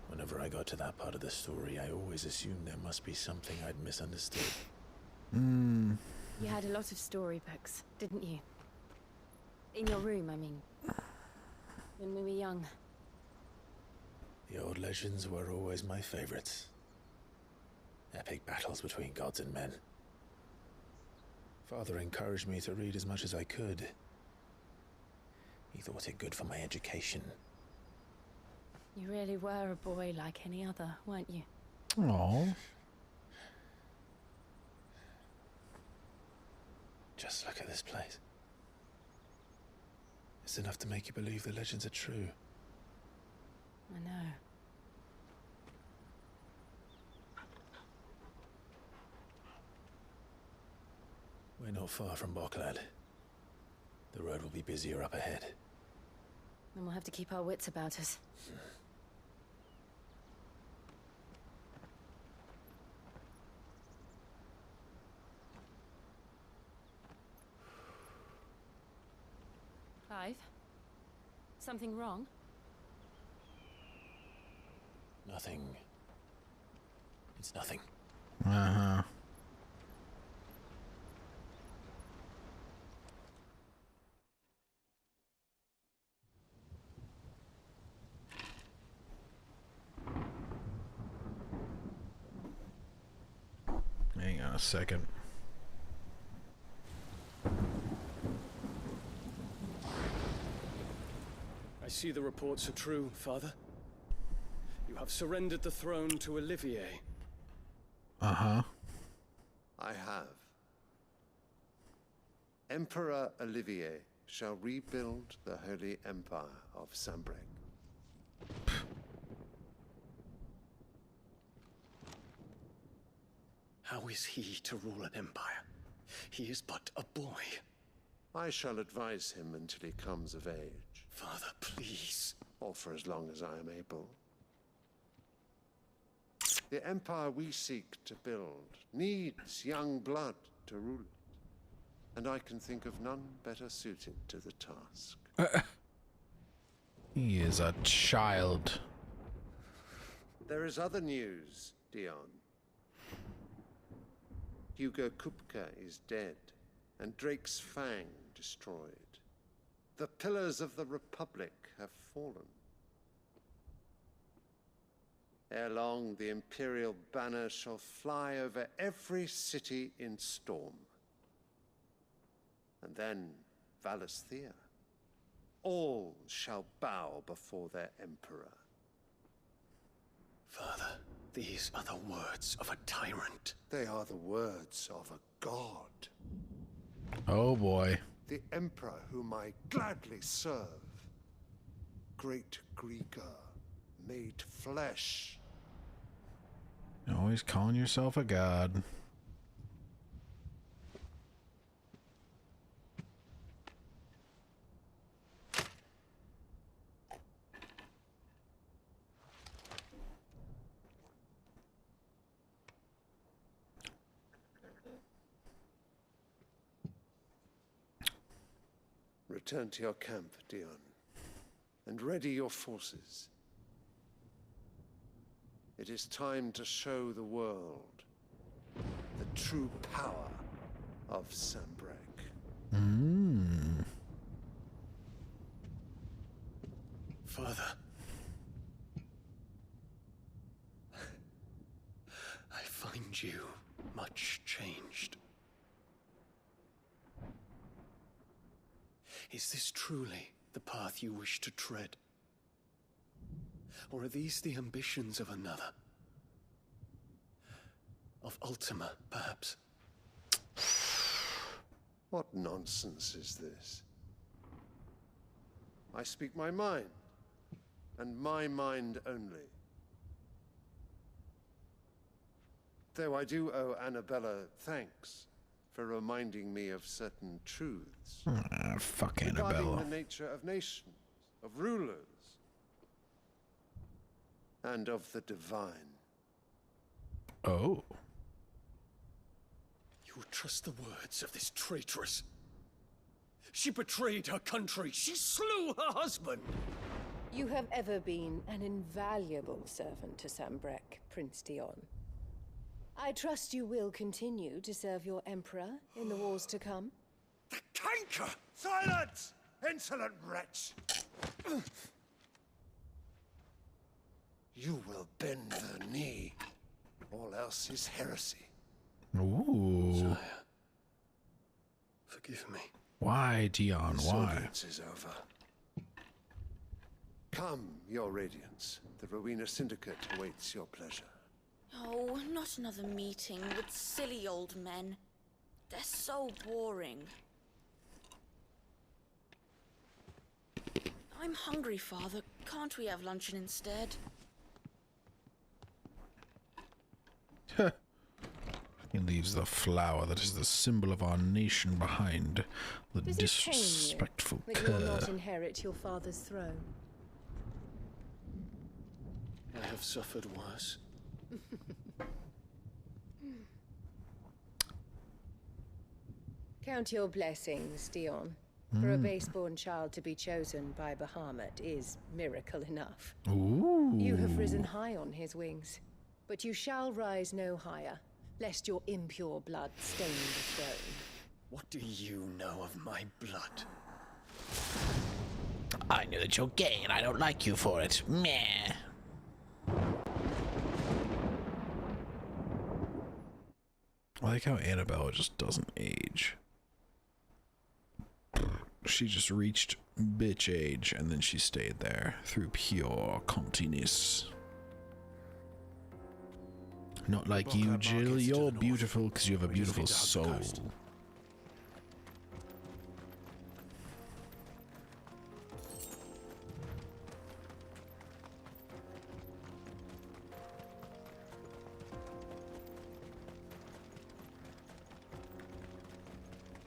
Speaker 4: Whenever I got to that part of the story, I always assumed there must be something I'd misunderstood.
Speaker 14: You had a lot of storybooks, didn't you? In your room, I mean. When we were young.
Speaker 4: The old legends were always my favorites. Epic battles between gods and men. Father encouraged me to read as much as I could. He thought it good for my education.
Speaker 14: You really were a boy like any other, weren't you?
Speaker 1: Aww.
Speaker 4: Just look at this place. It's enough to make you believe the legends are true.
Speaker 14: I know.
Speaker 4: We're not far from Boklad. The road will be busier up ahead.
Speaker 14: Then we'll have to keep our wits about us. Clive? Something wrong?
Speaker 4: Nothing. It's nothing.
Speaker 1: Uh-huh. Hang on a second.
Speaker 16: I see the reports are true, Father. You have surrendered the throne to Olivier.
Speaker 1: Uh-huh.
Speaker 17: I have. Emperor Olivier shall rebuild the Holy Empire of Sambrec.
Speaker 16: How is he to rule an empire? He is but a boy.
Speaker 17: I shall advise him until he comes of age.
Speaker 16: Father, please.
Speaker 17: Or for as long as I am able. The empire we seek to build needs young blood to rule it. And I can think of none better suited to the task.
Speaker 1: He is a child.
Speaker 17: There is other news, Dion. Hugo Kupka is dead, and Drake's Fang destroyed. The pillars of the Republic have fallen. Ere long, the Imperial banner shall fly over every city in Storm. And then Valisthea. All shall bow before their Emperor.
Speaker 16: Father, these are the words of a tyrant.
Speaker 17: They are the words of a god.
Speaker 1: Oh boy.
Speaker 17: The Emperor whom I gladly serve. Great Greeker, made flesh.
Speaker 1: You're always calling yourself a god.
Speaker 17: Return to your camp, Dion, and ready your forces. It is time to show the world the true power of Sanbreque.
Speaker 16: Father, I find you much changed. Is this truly the path you wish to tread? Or are these the ambitions of another? Of Ultima, perhaps?
Speaker 17: What nonsense is this? I speak my mind, and my mind only. Though I do owe Annabella thanks for reminding me of certain truths.
Speaker 1: Fuck
Speaker 17: regarding
Speaker 1: Annabella.
Speaker 17: the nature of nations, of rulers, and of the divine.
Speaker 1: Oh.
Speaker 16: You would trust the words of this traitress? She betrayed her country. She slew her husband.
Speaker 18: You have ever been an invaluable servant to Sanbreque, Prince Dion. I trust you will continue to serve your Emperor in the wars to come.
Speaker 17: The canker! Silence! Insolent wretch! You will bend the knee. All else is heresy.
Speaker 1: Ooh.
Speaker 16: Sire, forgive me.
Speaker 1: Why, Dion?
Speaker 17: This
Speaker 1: Why?
Speaker 17: audience is over. Come, your radiance. The Rowena Syndicate awaits your pleasure.
Speaker 19: Oh, not another meeting with silly old men. They're so boring. I'm hungry, Father. Can't we have luncheon instead?
Speaker 1: He leaves the flower that is the symbol of our nation behind. The
Speaker 18: Does it pain you
Speaker 1: disrespectful
Speaker 18: that you will
Speaker 1: cur.
Speaker 18: not inherit your father's throne?
Speaker 16: I have suffered worse.
Speaker 18: Count your blessings, Dion. For a base-born child to be chosen by Bahamut is miracle enough.
Speaker 1: Ooh.
Speaker 18: You have risen high on his wings, but you shall rise no higher, lest your impure blood stain the throne.
Speaker 16: What do you know of my blood?
Speaker 1: I know that you're gay and I don't like you for it. Meh. I like how Annabella just doesn't age. She just reached bitch age and then she stayed there through pure continence. Not like you, Jill. You're beautiful because you have a beautiful soul.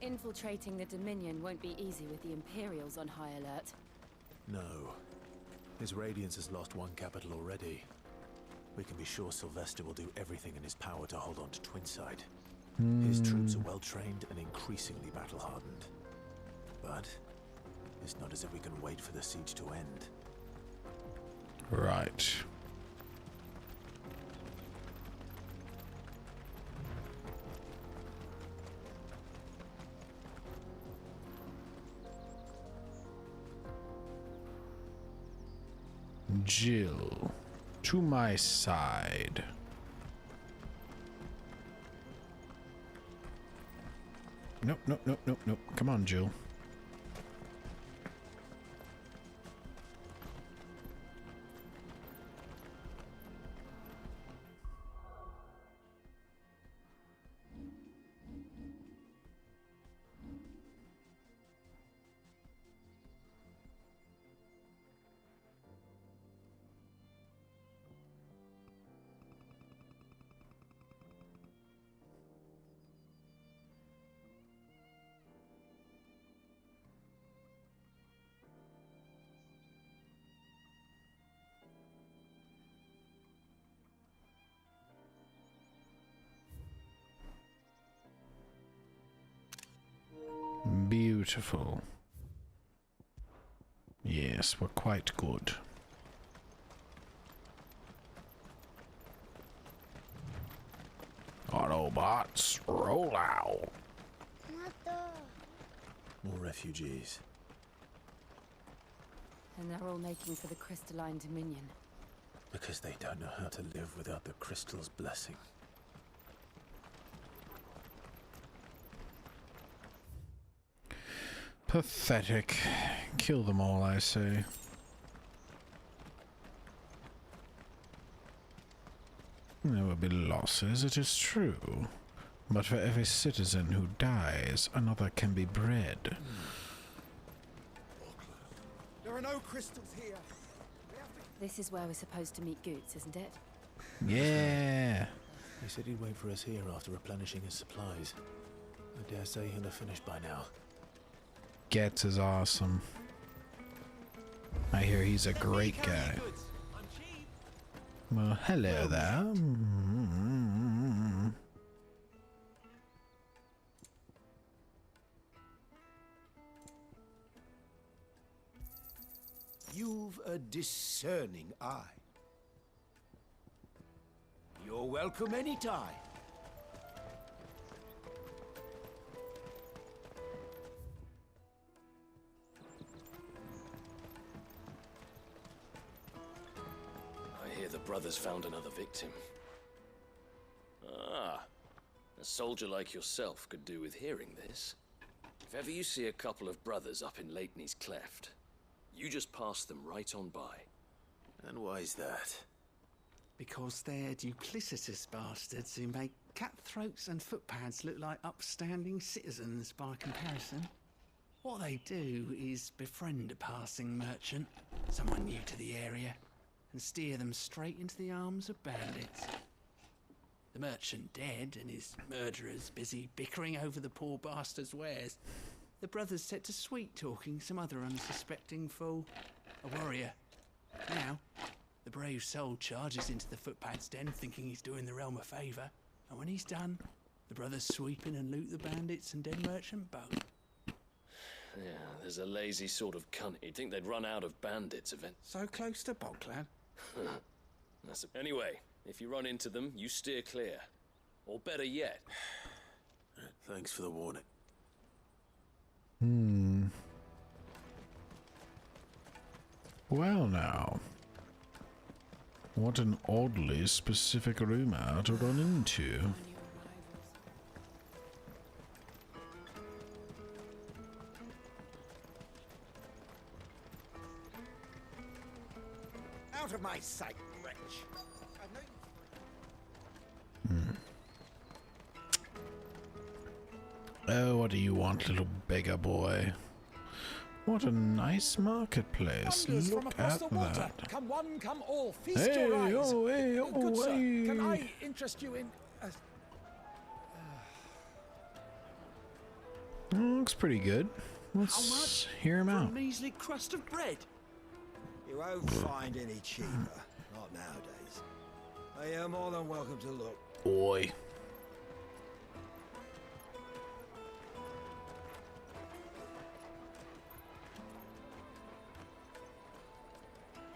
Speaker 14: Infiltrating the Dominion won't be easy with the Imperials on high alert.
Speaker 20: No. His Radiance has lost one capital already. We can be sure Sylvester will do everything in his power to hold on to Twinside. His troops are well-trained and increasingly battle-hardened. But it's not as if we can wait for the siege to end.
Speaker 1: Right. Jill, to my side. Nope, nope, nope, nope, nope. Come on, Jill. Beautiful. Yes, we're quite good. Autobots, roll out.
Speaker 20: More refugees.
Speaker 14: And they're all making for the Crystaline Dominion.
Speaker 20: Because they don't know how to live without the crystal's blessing.
Speaker 1: Pathetic. Kill them all, I say. There will be losses, it is true. But for every citizen who dies, another can be bred.
Speaker 21: There are no crystals here.
Speaker 14: This is where we're supposed to meet Goots, isn't it?
Speaker 1: Yeah.
Speaker 20: He said he'd wait for us here after replenishing his supplies. I dare say he'll have finished by now.
Speaker 1: Getz is awesome. I hear he's a great guy. Well, hello there.
Speaker 21: You've a discerning eye. You're welcome anytime.
Speaker 16: I hear the brothers found another victim. Ah, a soldier like yourself could do with hearing this. If ever you see a couple of brothers up in Lateney's Cleft, you just pass them right on by.
Speaker 3: And why is that? Because they're duplicitous bastards who make cutthroats and footpads look like upstanding citizens by comparison. What they do is befriend a passing merchant, someone new to the area, and steer them straight into the arms of bandits. The merchant dead and his murderers busy bickering over the poor bastard's wares. The brothers set to sweet-talking some other unsuspecting fool, a warrior. Now, the brave soul charges into the footpad's den thinking he's doing the realm a favour, and when he's done, the brothers sweep in and loot the bandits and den merchant both.
Speaker 16: Yeah, there's a lazy sort of cunt. You'd think they'd run out of bandits eventually.
Speaker 3: So close to Boglad?
Speaker 16: Anyway, if you run into them, you steer clear. Or better yet...
Speaker 20: Thanks for the warning.
Speaker 1: Well now. What an oddly specific rumor to run into.
Speaker 21: Out of my sight, wretch.
Speaker 1: Oh, what do you want, little beggar boy? What a nice marketplace.
Speaker 21: Wonders
Speaker 1: Look
Speaker 21: from across
Speaker 1: at
Speaker 21: the water.
Speaker 1: that.
Speaker 21: Come one, come all. Feast
Speaker 1: Hey,
Speaker 21: your eyes.
Speaker 1: oh, hey,
Speaker 21: Good
Speaker 1: oh,
Speaker 21: sir,
Speaker 1: hey.
Speaker 21: can I interest you in...
Speaker 1: Looks pretty good. Let's hear him
Speaker 21: for
Speaker 1: out.
Speaker 21: a measly crust of bread? You won't find any cheaper. Not nowadays. I am more than welcome to look.
Speaker 1: Oi.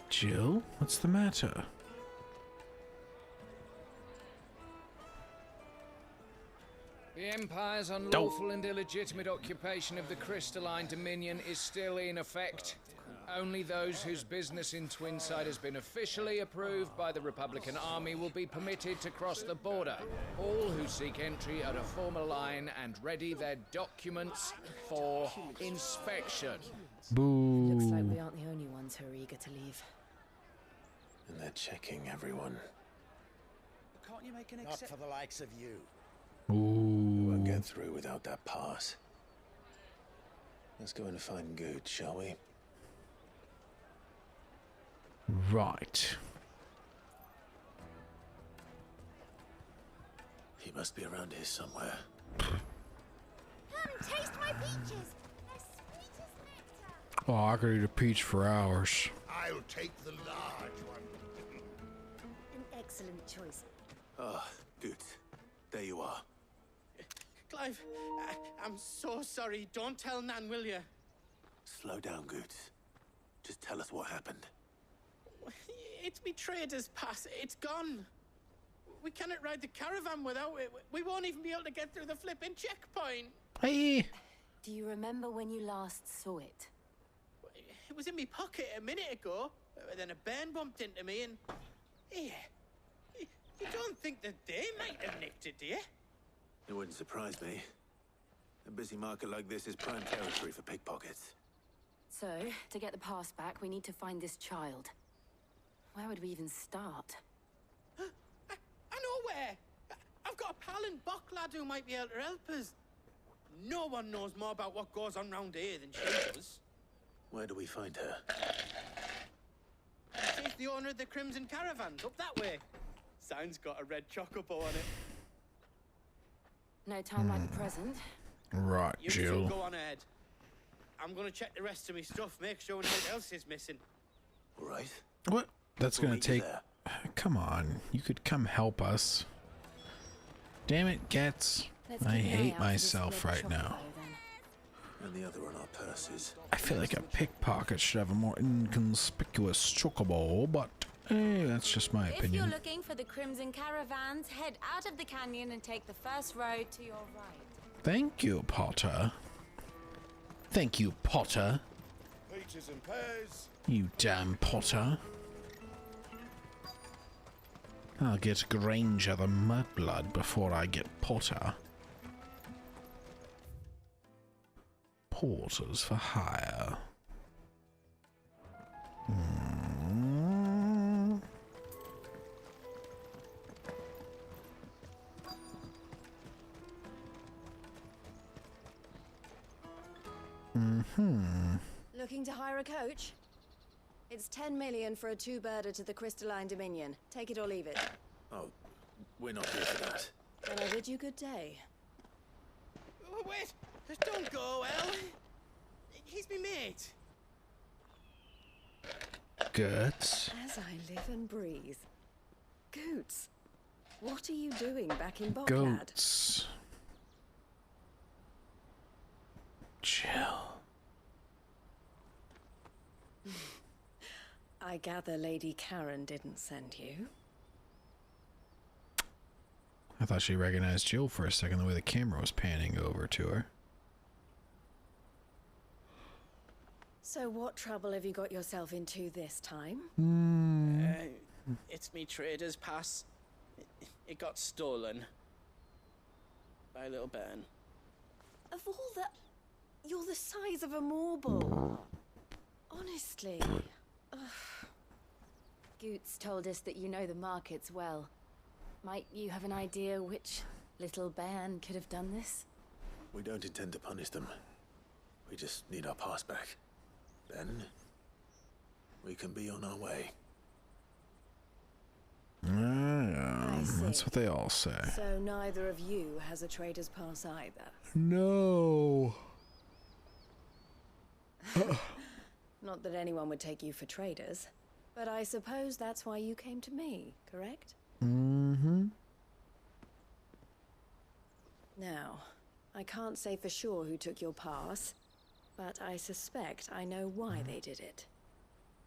Speaker 1: Jill, what's the matter?
Speaker 22: The Empire's unlawful and illegitimate occupation of the Crystaline Dominion is still in effect. Only those whose business in Twinside has been officially approved by the Republican Army will be permitted to cross the border. All who seek entry are to form a line and ready their documents for inspection.
Speaker 1: Boo.
Speaker 14: Looks like we aren't the only ones who are eager to leave.
Speaker 20: And they're checking everyone.
Speaker 21: Can't you make an exception? Not for the likes of you.
Speaker 20: We won't get through without that pass. Let's go in and find Good, shall we?
Speaker 1: Right.
Speaker 20: He must be around here somewhere.
Speaker 8: Come, taste my peaches. They're sweet as nectar.
Speaker 1: Oh, I could eat a peach for hours.
Speaker 13: I'll take the large one.
Speaker 8: An excellent choice.
Speaker 20: Ah, Good. There you are.
Speaker 3: Clive, I'm so sorry. Don't tell Nan, will you?
Speaker 20: Slow down, Good. Just tell us what happened.
Speaker 3: It's me trader's pass. It's gone. We cannot ride the caravan without it. We won't even be able to get through the flipping checkpoint.
Speaker 1: Hey.
Speaker 14: Do you remember when you last saw it?
Speaker 3: It was in my pocket a minute ago. Then a bairn bumped into me and... Yeah. You don't think that they might have nicked it, do you?
Speaker 20: It wouldn't surprise me. A busy market like this is prime territory for pickpockets.
Speaker 14: So, to get the pass back, we need to find this child. Where would we even start?
Speaker 3: I know where. I've got a pal in Buck lad who might be able to help us. No one knows more about what goes on round here than she does.
Speaker 20: Where do we find her?
Speaker 3: She's the owner of the Crimson Caravan, up that way. Sign's got a red chocobo on it.
Speaker 14: No time like the present.
Speaker 1: Right,
Speaker 3: You
Speaker 1: Jill.
Speaker 3: two go on ahead. I'm gonna check the rest of my stuff, make sure nothing else is missing.
Speaker 20: All right.
Speaker 1: What? That's
Speaker 20: We'll
Speaker 1: gonna
Speaker 20: meet you
Speaker 1: take...
Speaker 20: there.
Speaker 1: Come on. You could come help us. Damn it, Getz.
Speaker 14: Let's
Speaker 1: I
Speaker 14: keep an eye
Speaker 1: hate
Speaker 14: out for this
Speaker 1: myself
Speaker 14: red
Speaker 1: right now.
Speaker 14: chocobo,
Speaker 20: And the other on our purses.
Speaker 1: I feel like a pickpocket should have a more inconspicuous chocobo, but that's just my
Speaker 14: If
Speaker 1: opinion.
Speaker 14: you're looking for the Crimson Caravans, head out of the canyon and take the first road to your right.
Speaker 1: Thank you, Potter. Thank you, Potter.
Speaker 13: Peaches and pears.
Speaker 1: You damn Potter. I'll get Granger the Mudblood before I get Potter. Porters for hire.
Speaker 18: Looking to hire a coach? It's 10 million for a two-birder to the Crystaline Dominion. Take it or leave it.
Speaker 20: Oh, we're not here for that.
Speaker 18: Then I bid you good day.
Speaker 3: Wait! Don't go, El! He's me mate.
Speaker 1: Guts.
Speaker 18: As I live and breathe. Goots, what are you doing back in Bocklad?
Speaker 1: Goats. Chill.
Speaker 18: I gather Lady Karen didn't send you.
Speaker 1: I thought she recognized Jill for a second, the way the camera was panning over to her.
Speaker 18: So what trouble have you got yourself into this time?
Speaker 3: It's me trader's pass. It got stolen. By a little bairn.
Speaker 18: Of all the... You're the size of a marble. Honestly. Ugh.
Speaker 14: Goots told us that you know the markets well. Might you have an idea which little bairn could have done this?
Speaker 20: We don't intend to punish them. We just need our pass back. Then we can be on our way.
Speaker 1: That's what they all say.
Speaker 18: So neither of you has a trader's pass either.
Speaker 1: No.
Speaker 18: Not that anyone would take you for traders, but I suppose that's why you came to me, correct?
Speaker 1: Mm-hmm.
Speaker 18: Now, I can't say for sure who took your pass, but I suspect I know why they did it.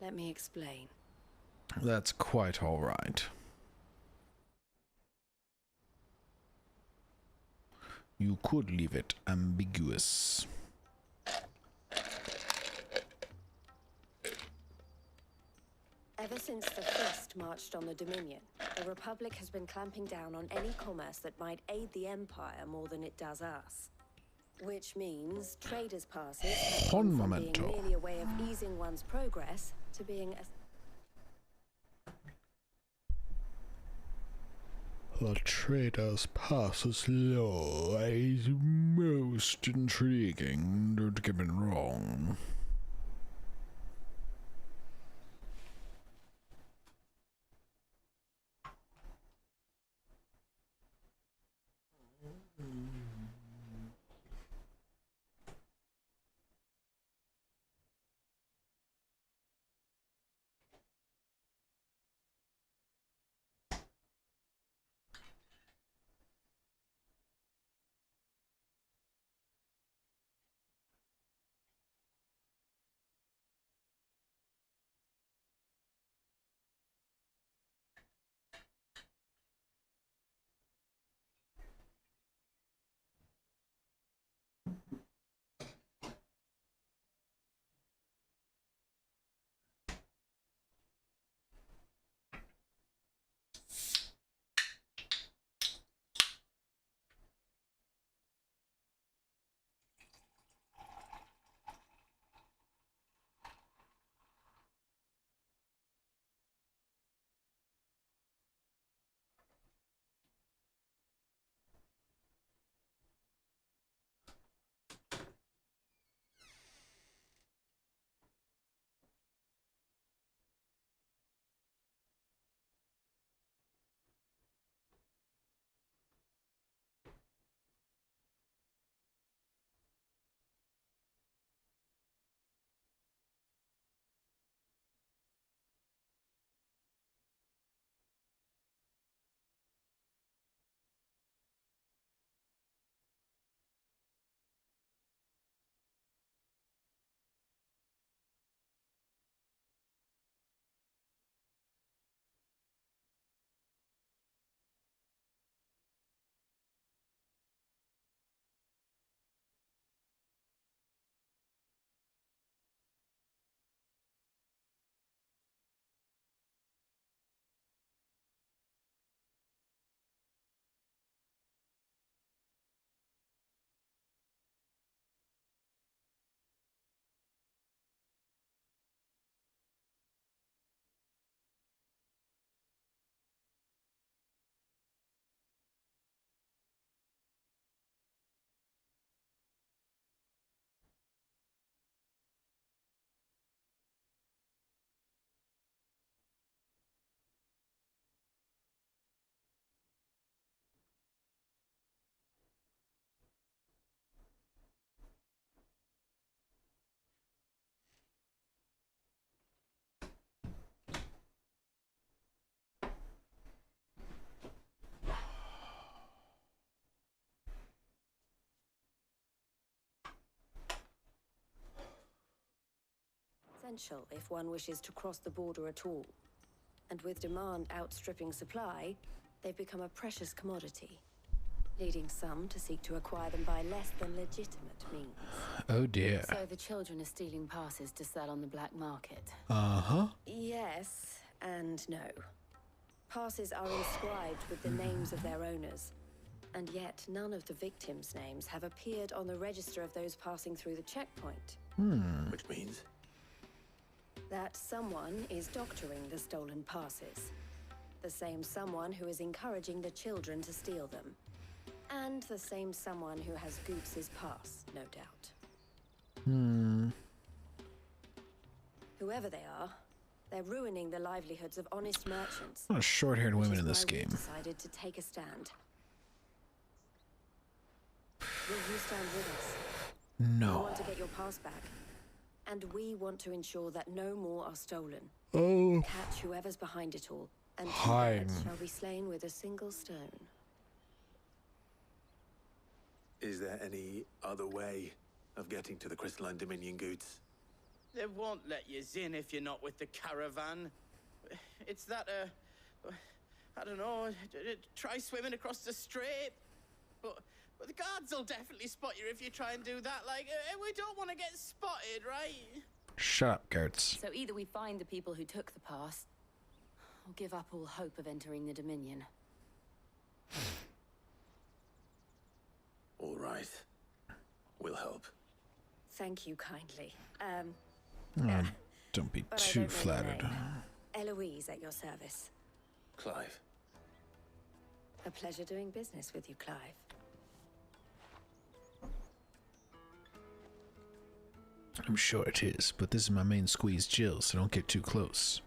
Speaker 18: Let me explain.
Speaker 1: That's quite all right. You could leave it ambiguous.
Speaker 6: Ever since the Fist marched on the Dominion, the Republic has been clamping down on any commerce that might aid the Empire more than it does us. Which means traders' passes have gone from being merely a way of easing one's progress to being a...
Speaker 1: The trader's passes law is most intriguing, don't get me wrong.
Speaker 6: Essential if one wishes to cross the border at all. And with demand outstripping supply, they've become a precious commodity, leading some to seek to acquire them by less than legitimate means.
Speaker 1: Oh dear.
Speaker 14: So the children are stealing passes to sell on the black market.
Speaker 1: Uh-huh.
Speaker 6: Yes and no. Passes are inscribed with the names of their owners, and yet none of the victims' names have appeared on the register of those passing through the checkpoint.
Speaker 4: Which means?
Speaker 6: That someone is doctoring the stolen passes. The same someone who is encouraging the children to steal them. And the same someone who has Goots's pass, no doubt. Whoever they are, they're ruining the livelihoods of honest merchants.
Speaker 1: A lot of short-haired women in this game.
Speaker 6: Decided to take a stand. Will you stand with us?
Speaker 1: No.
Speaker 6: We want to get your pass back. And we want to ensure that no more are stolen.
Speaker 1: Oh.
Speaker 6: Catch whoever's behind it all, and
Speaker 1: Hein.
Speaker 6: birds shall be slain with a single stone.
Speaker 4: Is there any other way of getting to the Crystaline Dominion goods?
Speaker 7: They won't let you in if you're not with the caravan. It's that, I don't know, try swimming across the strait. But the guards will definitely spot you if you try and do that. Like, we don't want to get spotted, right?
Speaker 1: Shut up, Gertz.
Speaker 14: So either we find the people who took the pass,
Speaker 6: or give up all hope of entering the Dominion.
Speaker 4: All right. We'll help.
Speaker 6: Thank you kindly.
Speaker 1: Don't be
Speaker 6: but I
Speaker 1: too
Speaker 6: don't know your
Speaker 1: flattered.
Speaker 6: name. Eloise at your service.
Speaker 4: Clive.
Speaker 6: A pleasure doing business with you, Clive.
Speaker 1: I'm sure it is, but this is my main squeeze, Jill, so don't get too close.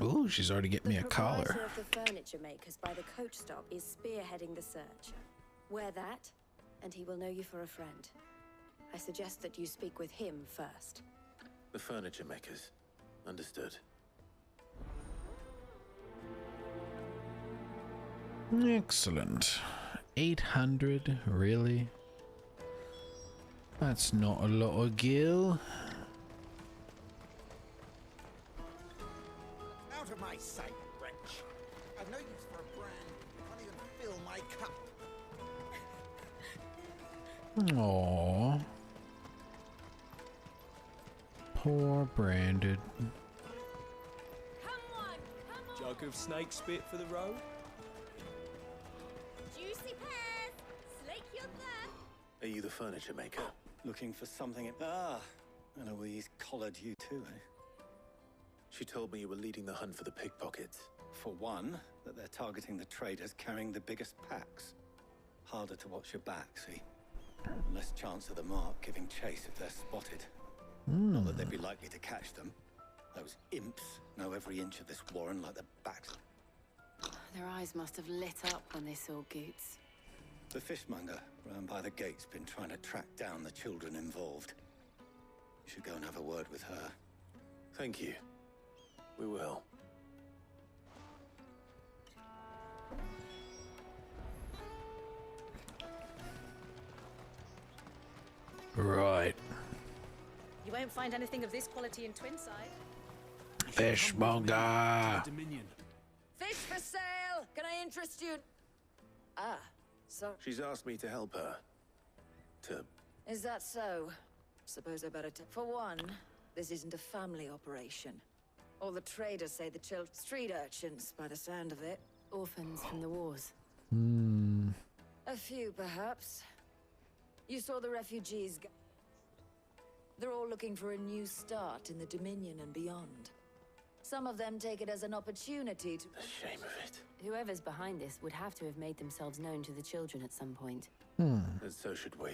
Speaker 1: Ooh, she's already getting me a collar.
Speaker 6: The proprietor of the furniture makers by the coach stop is spearheading the search. Wear that, and he will know you for a friend. I suggest that you speak with him first.
Speaker 4: The furniture makers. Understood.
Speaker 1: Excellent. 800, really? That's not a lot of gil.
Speaker 21: Out of my sight, wretch. I've no use for a brand. Can't even fill my cup.
Speaker 1: Aww. Poor Brandon.
Speaker 9: Jug of snake spit for the road?
Speaker 8: Juicy pears! Slake your thirst!
Speaker 4: Are you the furniture maker?
Speaker 21: Looking for something. Eloise collared you too, eh?
Speaker 4: She told me you were leading the hunt for the pickpockets.
Speaker 21: For one, that they're targeting the traders carrying the biggest packs. Harder to watch your back, see? Less chance of the mark giving chase if they're spotted. Not that they'd be likely to catch them. Those imps know every inch of this warren like their backs.
Speaker 6: Their eyes must have lit up when they saw Goots.
Speaker 21: The fishmonger round by the gate's been trying to track down the children involved. You should go and have a word with her.
Speaker 4: Thank you. We will.
Speaker 1: Right.
Speaker 11: You won't find anything of this quality in Twinside.
Speaker 1: Fishmonger.
Speaker 6: Fish for sale! Can I interest you? So...
Speaker 4: She's asked me to help her.
Speaker 6: Is that so? Suppose I better For one, this isn't a family operation. All the traders say the street urchins, by the sound of it.
Speaker 5: Orphans from the wars.
Speaker 6: A few, perhaps. You saw the refugees. They're all looking for a new start in the Dominion and beyond. Some of them take it as an opportunity to...
Speaker 4: The shame of it.
Speaker 5: Whoever's behind this would have to have made themselves known to the children at some point.
Speaker 4: And so should we.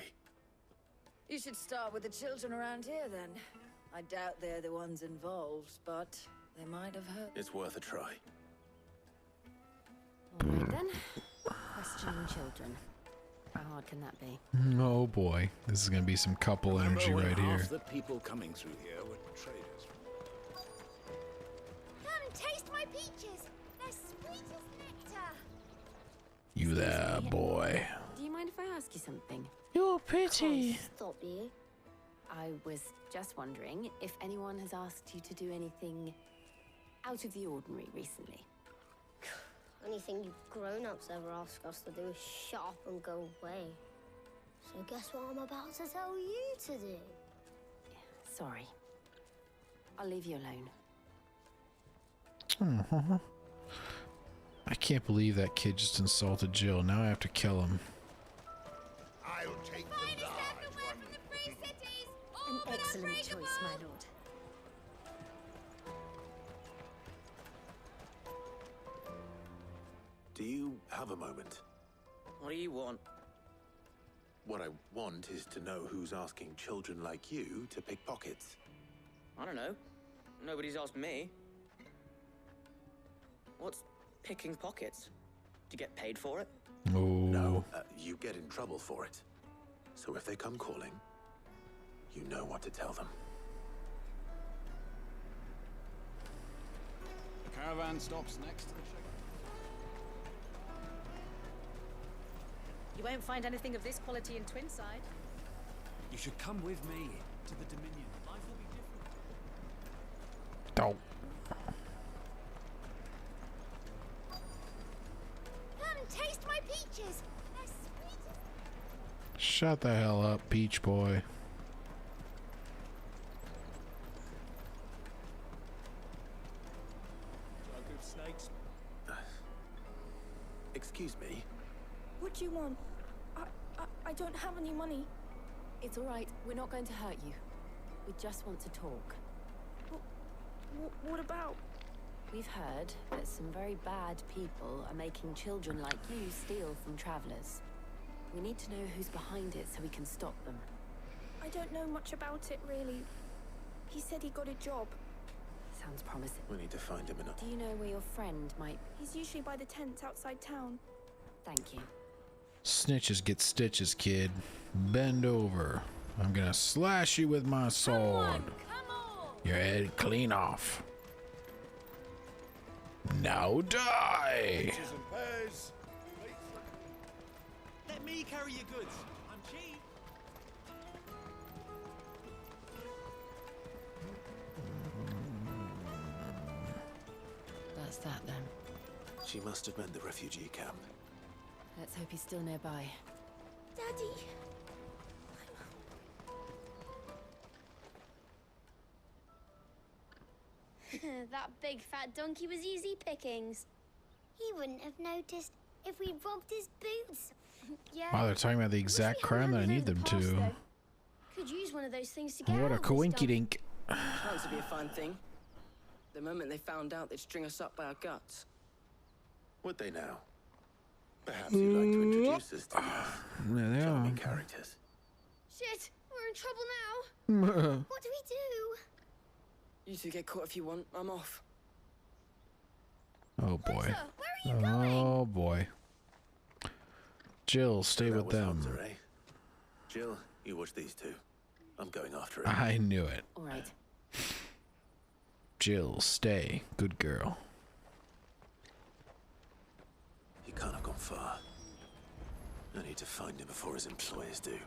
Speaker 6: You should start with the children around here, then. I doubt they're the ones involved, but they might have heard.
Speaker 4: It's worth a try.
Speaker 5: All right, then. Questioning children. How hard can that be?
Speaker 1: Oh boy, this is gonna be some couple energy right here.
Speaker 23: Half the people coming through here were traders.
Speaker 8: Come and taste my peaches. They're sweet as nectar.
Speaker 1: You there, boy.
Speaker 5: Do you mind if I ask you something?
Speaker 1: You're pretty.
Speaker 8: Stop you.
Speaker 5: I was just wondering if anyone has asked you to do anything out of the ordinary recently.
Speaker 8: Anything you grown-ups ever ask us to do is shut up and go away. So guess what I'm about to tell you to do?
Speaker 5: Sorry. I'll leave you alone.
Speaker 1: I can't believe that kid just insulted Jill. Now I have to kill him.
Speaker 8: I'll take the large one. From the free cities,
Speaker 6: An excellent choice, my lord.
Speaker 4: Do you have a moment?
Speaker 7: What do you want?
Speaker 4: What I want is to know who's asking children like you to pick pockets.
Speaker 7: I don't know. Nobody's asked me. What's picking pockets? Do you get paid for it?
Speaker 4: No, you get in trouble for it. So if they come calling, you know what to tell them.
Speaker 24: The caravan stops next to the ship.
Speaker 11: You won't find anything of this quality in Twinside.
Speaker 9: You should come with me to the Dominion. Life will be different.
Speaker 1: Don't.
Speaker 8: Come and taste my peaches. They're sweet as...
Speaker 1: Shut the hell up, Peach Boy.
Speaker 2: I don't have any money.
Speaker 14: It's all right. We're not going to hurt you. We just want to talk.
Speaker 2: What about?
Speaker 14: We've heard that some very bad people are making children like you steal from travelers. We need to know who's behind it so we can stop them.
Speaker 2: I don't know much about it, really. He said he got a job.
Speaker 14: Sounds promising.
Speaker 4: We need to find him
Speaker 14: Do you know where your friend might...
Speaker 2: He's usually by the tents outside town.
Speaker 14: Thank you.
Speaker 1: Snitches get stitches, kid. Bend over. I'm gonna slash you with my sword. Your head clean off. Now die!
Speaker 9: Let me carry your goods. I'm cheap.
Speaker 14: That's that then.
Speaker 4: She must have meant the refugee camp.
Speaker 14: Let's hope he's still nearby.
Speaker 8: Daddy. That big fat donkey was easy pickings. He wouldn't have noticed if we robbed his boots. Yeah.
Speaker 1: Wow, they're talking about the exact crime that I need them to.
Speaker 8: Could use one of those things to get
Speaker 1: What a
Speaker 8: out of this dump.
Speaker 1: coinky-dink.
Speaker 10: Chance to be a fine thing. The moment they found out, they'd string us up by our guts.
Speaker 4: Would they now? Perhaps you'd like to introduce us to
Speaker 1: There they are.
Speaker 4: characters.
Speaker 8: Shit, we're in trouble now. What do we do?
Speaker 10: You two get caught if you want. I'm off.
Speaker 1: Oh boy.
Speaker 8: Where are you going?
Speaker 1: Oh boy. Jill, stay with them.
Speaker 4: Hunter, eh? Jill, you watch these two. I'm going after it.
Speaker 1: I knew it.
Speaker 14: All right.
Speaker 1: Jill, stay. Good girl.
Speaker 4: He can't have gone far. I need to find him before his employers do.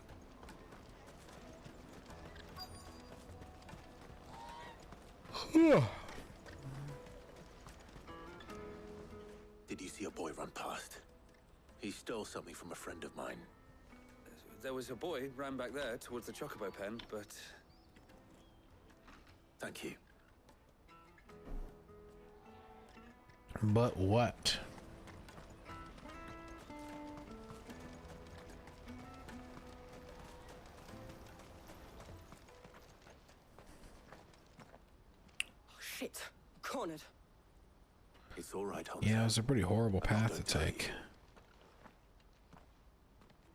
Speaker 4: Did you see a boy run past? He stole something from a friend of mine.
Speaker 12: There was a boy ran back there towards the chocobo pen, but...
Speaker 4: Thank you.
Speaker 1: But what?
Speaker 10: Shit. Cornered.
Speaker 4: It's all right, Hunter.
Speaker 1: Yeah, it was a pretty horrible path to take.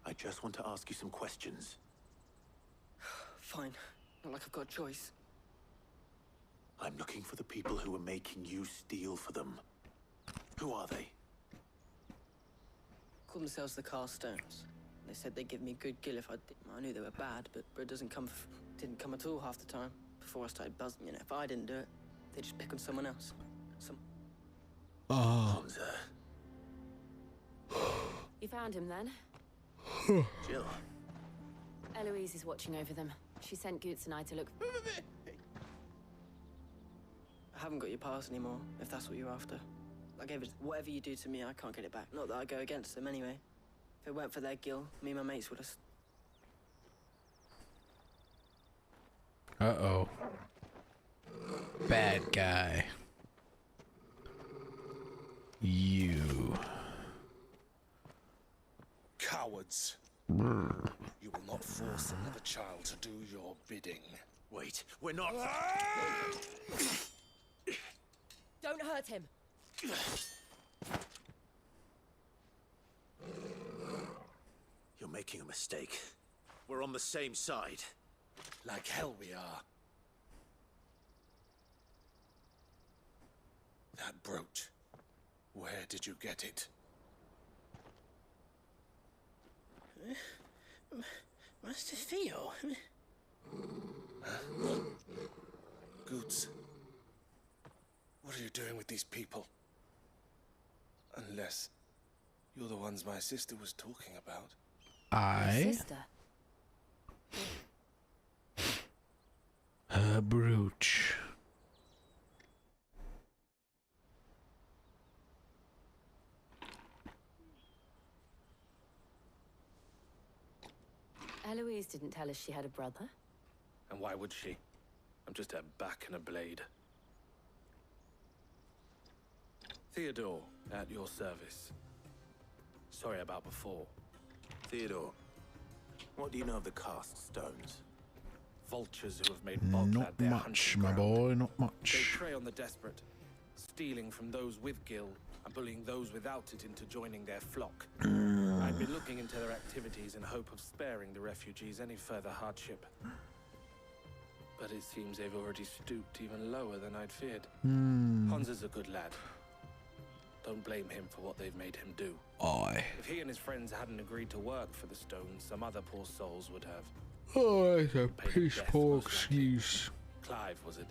Speaker 4: I just want to ask you some questions.
Speaker 10: Fine. Not like I've got a choice.
Speaker 4: I'm looking for the people who are making you steal for them. Who are they?
Speaker 10: Call themselves the Carstones. They said they'd give me good gill if I did. I knew they were bad, but it didn't come at all half the time. Before I started buzzing, you know, if I didn't do it, they'd just pick on someone else.
Speaker 4: Hamza.
Speaker 14: You found him then?
Speaker 4: Jill.
Speaker 14: Eloise is watching over them. She sent Goots and I to look.
Speaker 10: I haven't got your pass anymore, if that's what you're after. I gave it. Whatever you do to me, I can't get it back. Not that I go against them anyway. If it weren't for their gill, me and my mates would have.
Speaker 1: Uh-oh. Bad guy. You.
Speaker 13: Cowards. You will not force another child to do your bidding.
Speaker 4: Wait, we're not.
Speaker 14: Don't hurt him.
Speaker 4: You're making a mistake. We're on the same side.
Speaker 13: Like hell we are. That brooch. Where did you get it?
Speaker 10: Master Theo.
Speaker 13: Goots. What are you doing with these people? Unless you're the ones my sister was talking about.
Speaker 14: Sister.
Speaker 1: A brooch.
Speaker 14: Eloise didn't tell us she had a brother.
Speaker 12: And why would she? I'm just a back and a blade. Theodore, at your service. Sorry about before.
Speaker 4: Theodore,
Speaker 20: What do you know of the cast stones?
Speaker 12: Vultures who have made bog
Speaker 1: Not
Speaker 12: lad their
Speaker 1: much,
Speaker 12: hunting
Speaker 1: my
Speaker 12: ground.
Speaker 1: boy, not
Speaker 12: They
Speaker 1: much.
Speaker 12: prey on the desperate, stealing from those with gil and bullying those without it into joining their flock. I've been looking into their activities in hope of sparing the refugees any further hardship. But it seems they've already stooped even lower than I'd feared. Hans is a good lad. Don't blame him for what they've made him do.
Speaker 1: Aye.
Speaker 12: If he and his friends hadn't agreed to work for the stones, some other poor souls would have.
Speaker 1: Oh, it's a piss poor excuse.
Speaker 12: Clive, was it?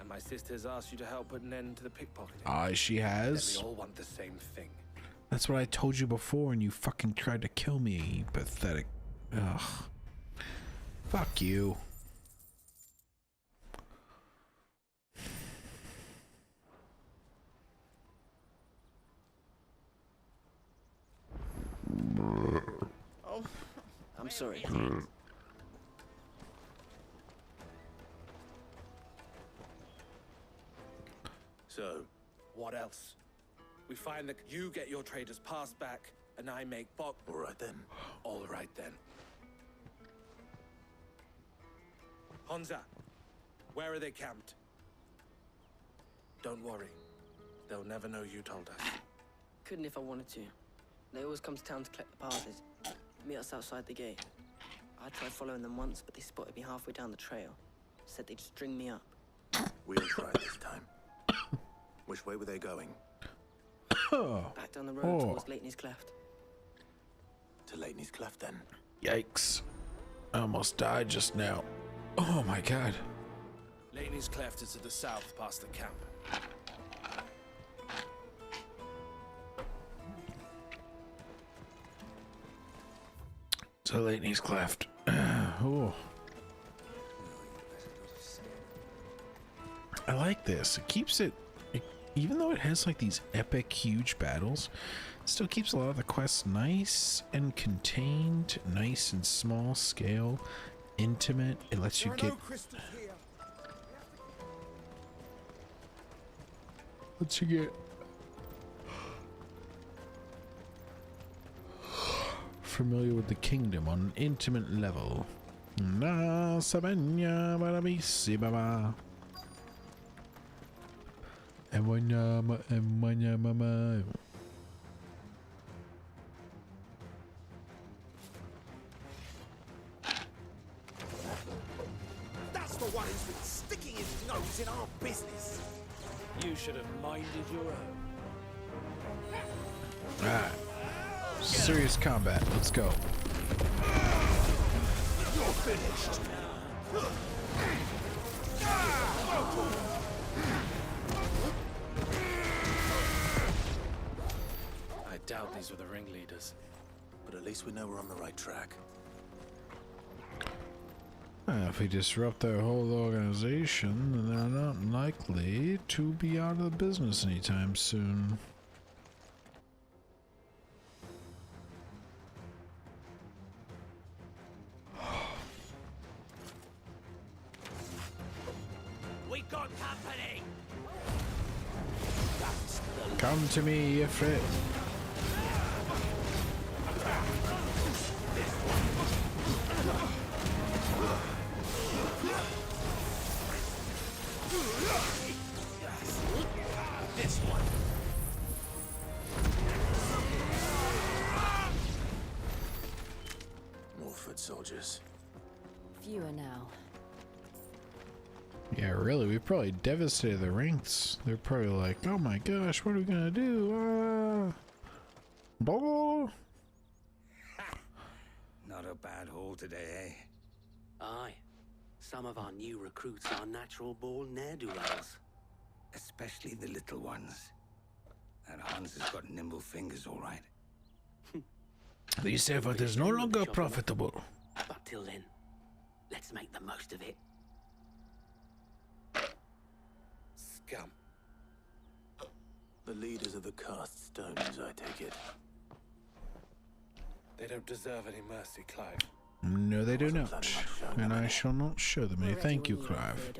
Speaker 12: And my sister's asked you to help put an end to the pickpocketing.
Speaker 1: Aye, she has.
Speaker 12: Then we all want the same thing.
Speaker 1: That's what I told you before, and you fucking tried to kill me, you pathetic. Ugh. Fuck you.
Speaker 10: Oh, I'm sorry.
Speaker 12: So, what else? We find that you get your trader's pass back, and I make Bok.
Speaker 20: All right then.
Speaker 12: All right then. Honza, where are they camped? Don't worry. They'll never know you told us.
Speaker 10: Couldn't if I wanted to. They always come to town to collect the passes. Meet us outside the gate. I tried following them once, but they spotted me halfway down the trail. Said they'd string me up.
Speaker 20: We'll try this time. Which way were they going?
Speaker 10: Back down the road towards Leighton's Cleft.
Speaker 20: To Leighton's Cleft, then.
Speaker 1: Yikes. I almost died just now. Oh my god.
Speaker 12: Laney's Cleft is to the south past the camp.
Speaker 1: So Leighton's Cleft. Oh. I like this. It keeps it, even though it has like these epic huge battles, it still keeps a lot of the quests nice and contained, nice and small scale, intimate. It lets you get familiar with the kingdom on an intimate level. Na sabanya barabisi baba. Mama.
Speaker 3: That's the one who's been sticking his nose in our business.
Speaker 12: You should have minded your own.
Speaker 1: Alright. Serious combat. Let's go.
Speaker 3: You're finished.
Speaker 12: I doubt these were the ringleaders.
Speaker 20: But at least we know we're on the right track.
Speaker 1: If we disrupt their whole organization, then they're not likely to be out of business anytime soon.
Speaker 3: We got company.
Speaker 1: Come to me, Ifrit.
Speaker 3: This one.
Speaker 20: More foot soldiers.
Speaker 14: Fewer now.
Speaker 1: Yeah, really, we probably devastated the ranks. They're probably like, oh my gosh, what are we gonna do? Blah.
Speaker 15: Not a bad haul today, eh?
Speaker 16: Aye. Some of our new recruits are natural-born ne'er-do-wells.
Speaker 15: Especially the little ones. That Hans has got nimble fingers, all right.
Speaker 1: This effort is no longer profitable.
Speaker 16: But till then, let's make the most of it.
Speaker 12: Scum.
Speaker 20: The leaders of the cast stones, I take it.
Speaker 12: They don't deserve any mercy, Clive.
Speaker 1: No, they do not. And I shall not show them any. Thank you, Clive.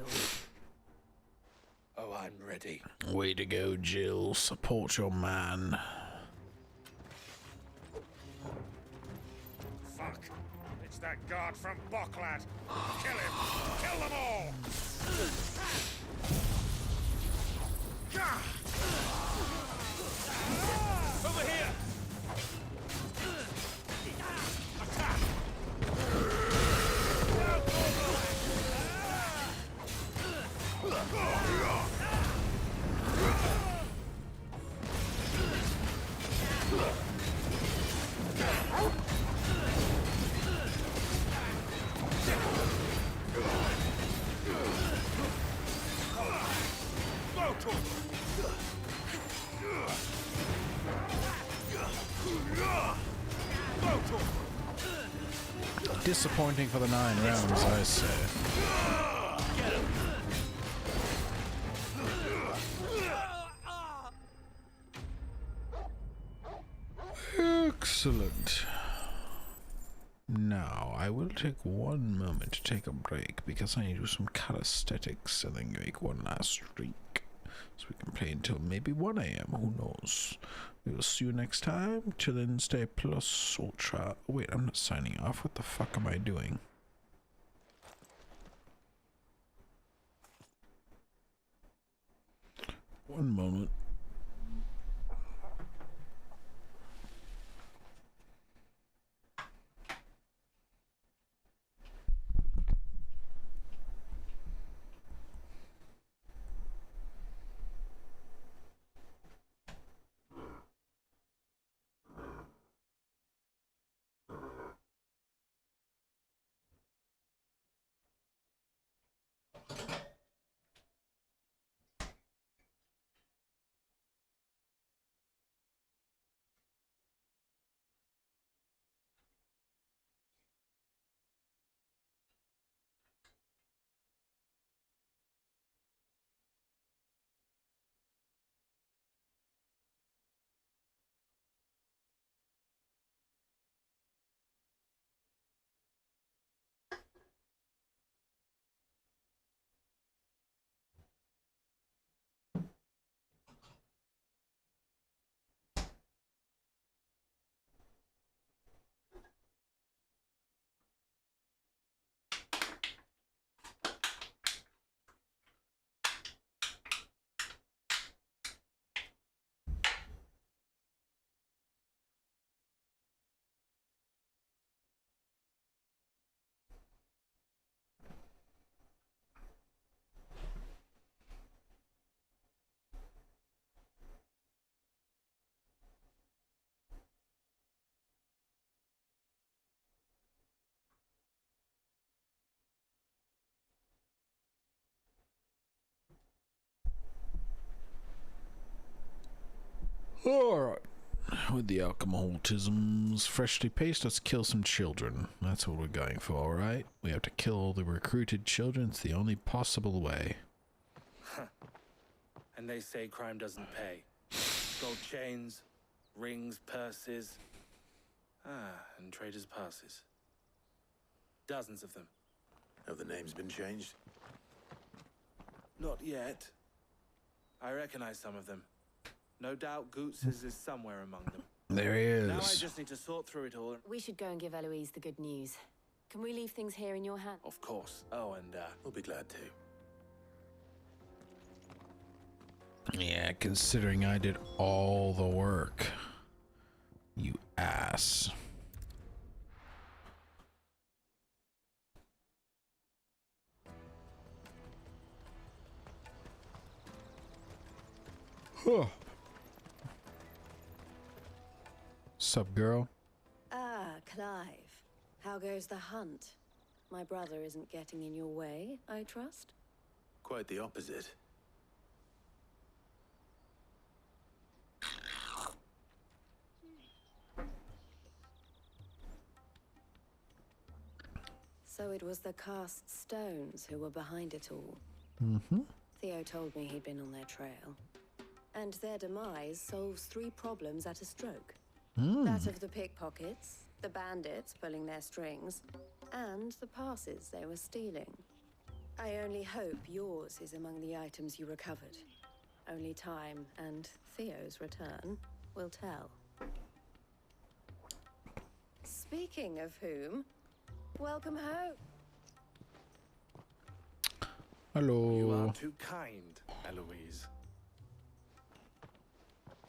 Speaker 12: Oh, I'm ready.
Speaker 1: Way to go, Jill. Support your man.
Speaker 17: Fuck! It's that guard from Boklat! Kill him! Kill them all!
Speaker 24: Over here! Attack!
Speaker 1: Disappointing for the 9 rounds, I say. Excellent. Now, I will take one moment to take a break because I need to do some calisthenics and then make one last streak. So we can play until maybe 1 AM, who knows. We will see you next time. Till then, stay plus ultra. Wait, I'm not signing off. What the fuck am I doing? One moment. Alright. With the alcoholisms freshly paced, let's kill some children. That's what we're going for, alright? We have to kill all the recruited children. It's the only possible way.
Speaker 12: And they say crime doesn't pay. Gold chains, rings, purses. And traders' passes. Dozens of them.
Speaker 4: Have the names been changed?
Speaker 12: Not yet. I recognize some of them. No doubt Goots's is somewhere among them.
Speaker 1: There he is.
Speaker 12: Now I just need to sort through it all.
Speaker 6: We should go and give Eloise the good news. Can we leave things here in your hands?
Speaker 12: Of course. Oh, and
Speaker 4: we'll be glad to.
Speaker 1: Yeah, considering I did all the work. You ass. Huh. Sup, girl?
Speaker 6: Ah, Clive. How goes the hunt? My brother isn't getting in your way, I trust?
Speaker 4: Quite the opposite.
Speaker 6: So it was the cast stones who were behind it all.
Speaker 1: Mm-hmm.
Speaker 6: Theo told me he'd been on their trail. And their demise solves 3 problems at a stroke. That of the pickpockets, the bandits pulling their strings, and the passes they were stealing. I only hope yours is among the items you recovered. Only time and Theo's return will tell. Speaking of whom, welcome home.
Speaker 1: Hello.
Speaker 12: You are too kind, Eloise.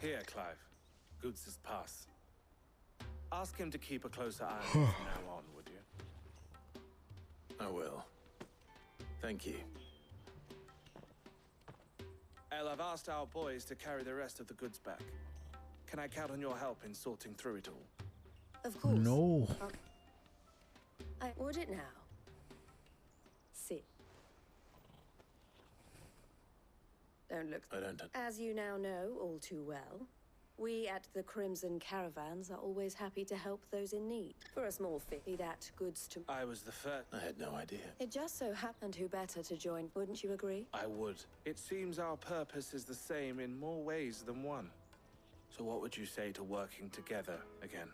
Speaker 12: Here, Clive. Goods' pass. Ask him to keep a closer eye on you from now on, would you?
Speaker 4: I will. Thank you.
Speaker 12: El, I've asked our boys to carry the rest of the goods back. Can I count on your help in sorting through it all?
Speaker 6: Of course.
Speaker 1: No.
Speaker 6: I would it now. Sit. Don't look.
Speaker 4: I don't.
Speaker 6: As you now know all too well, we at the Crimson Caravans are always happy to help those in need. For a small fee, be that goods to...
Speaker 12: I was the first.
Speaker 4: I had no idea.
Speaker 6: It just so happened who better to join, wouldn't you agree?
Speaker 12: I would. It seems our purpose is the same in more ways than one. So what would you say to working together again?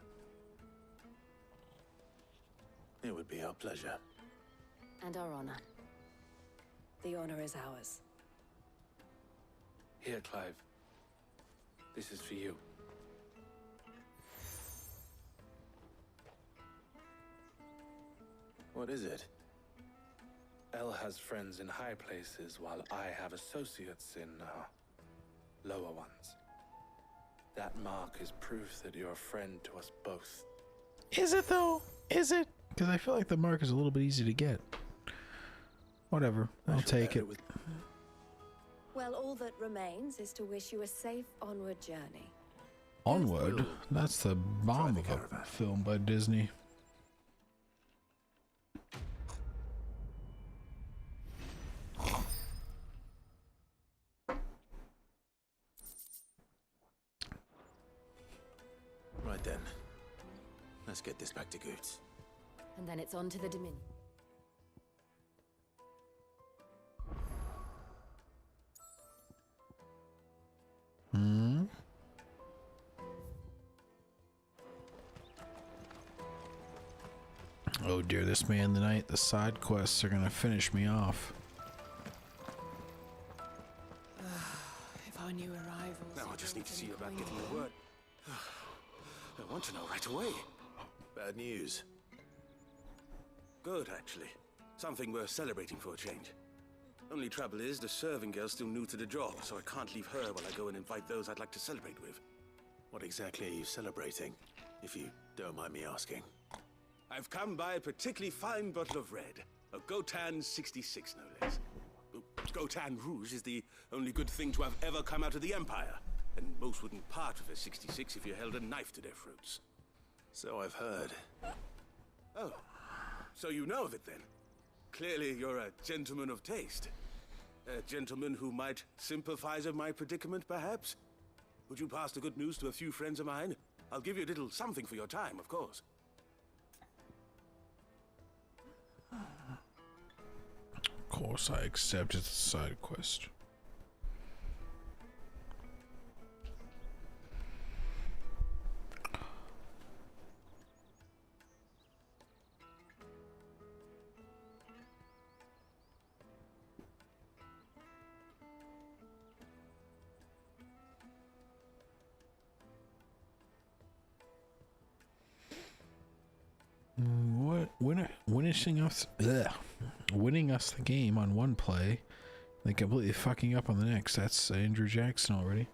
Speaker 4: It would be our pleasure.
Speaker 6: And our honor. The honor is ours.
Speaker 12: Here, Clive. This is for you.
Speaker 4: What is it?
Speaker 12: El has friends in high places, while I have associates in, lower ones. That mark is proof that you're a friend to us both.
Speaker 1: Is it though? Is it? Because I feel like the mark is a little bit easy to get. Whatever. I'll take it.
Speaker 6: Well, all that remains is to wish you a safe onward journey.
Speaker 1: Onward? That's the bomb of a film by Disney.
Speaker 4: Right then. Let's get this back to Goods.
Speaker 14: And then it's on to the Dominion.
Speaker 1: Hmm? Oh dear, this man tonight, the side quests are gonna finish me off.
Speaker 10: If I knew arrivals...
Speaker 4: Now I just need to see about getting the word. I want to know right away. Bad news. Good, actually. Something worth celebrating for a change. Only trouble is, the serving girl's still new to the job, so I can't leave her while I go and invite those I'd like to celebrate with. What exactly are you celebrating, if you don't mind me asking? I've come by a particularly fine bottle of red. A Gotan 66, no less. Gotan Rouge is the only good thing to have ever come out of the Empire. And most wouldn't part with a 66 if you held a knife to their throats. So I've heard. Oh, so you know of it then? Clearly you're a gentleman of taste. A gentleman who might sympathize with my predicament, perhaps? Would you pass the good news to a few friends of mine? I'll give you a little something for your time, of course.
Speaker 1: Of course, I accept it's a side quest. Winning us the game on one play, then completely fucking up on the next. That's Andrew Jackson already.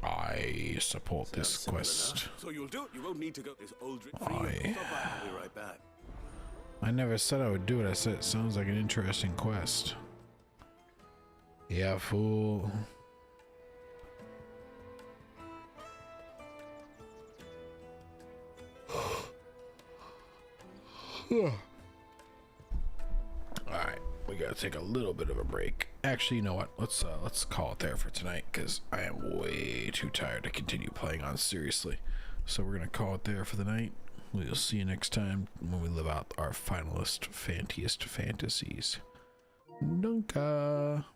Speaker 1: I support this quest.
Speaker 4: So you'll do it. You won't need to go this Aldrich free. I'll be right back.
Speaker 1: I never said I would do it. I said it sounds like an interesting quest. Yeah, fool. Alright, we gotta take a little bit of a break. Actually, you know what? Let's call it there for tonight, because I am way too tired to continue playing on seriously. So we're gonna call it there for the night. We'll see you next time when we live out our finalist, fantiest fantasies. Dunka!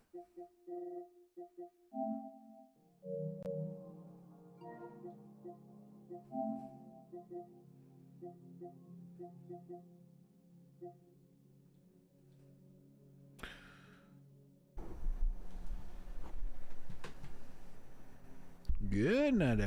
Speaker 1: Good night, everyone.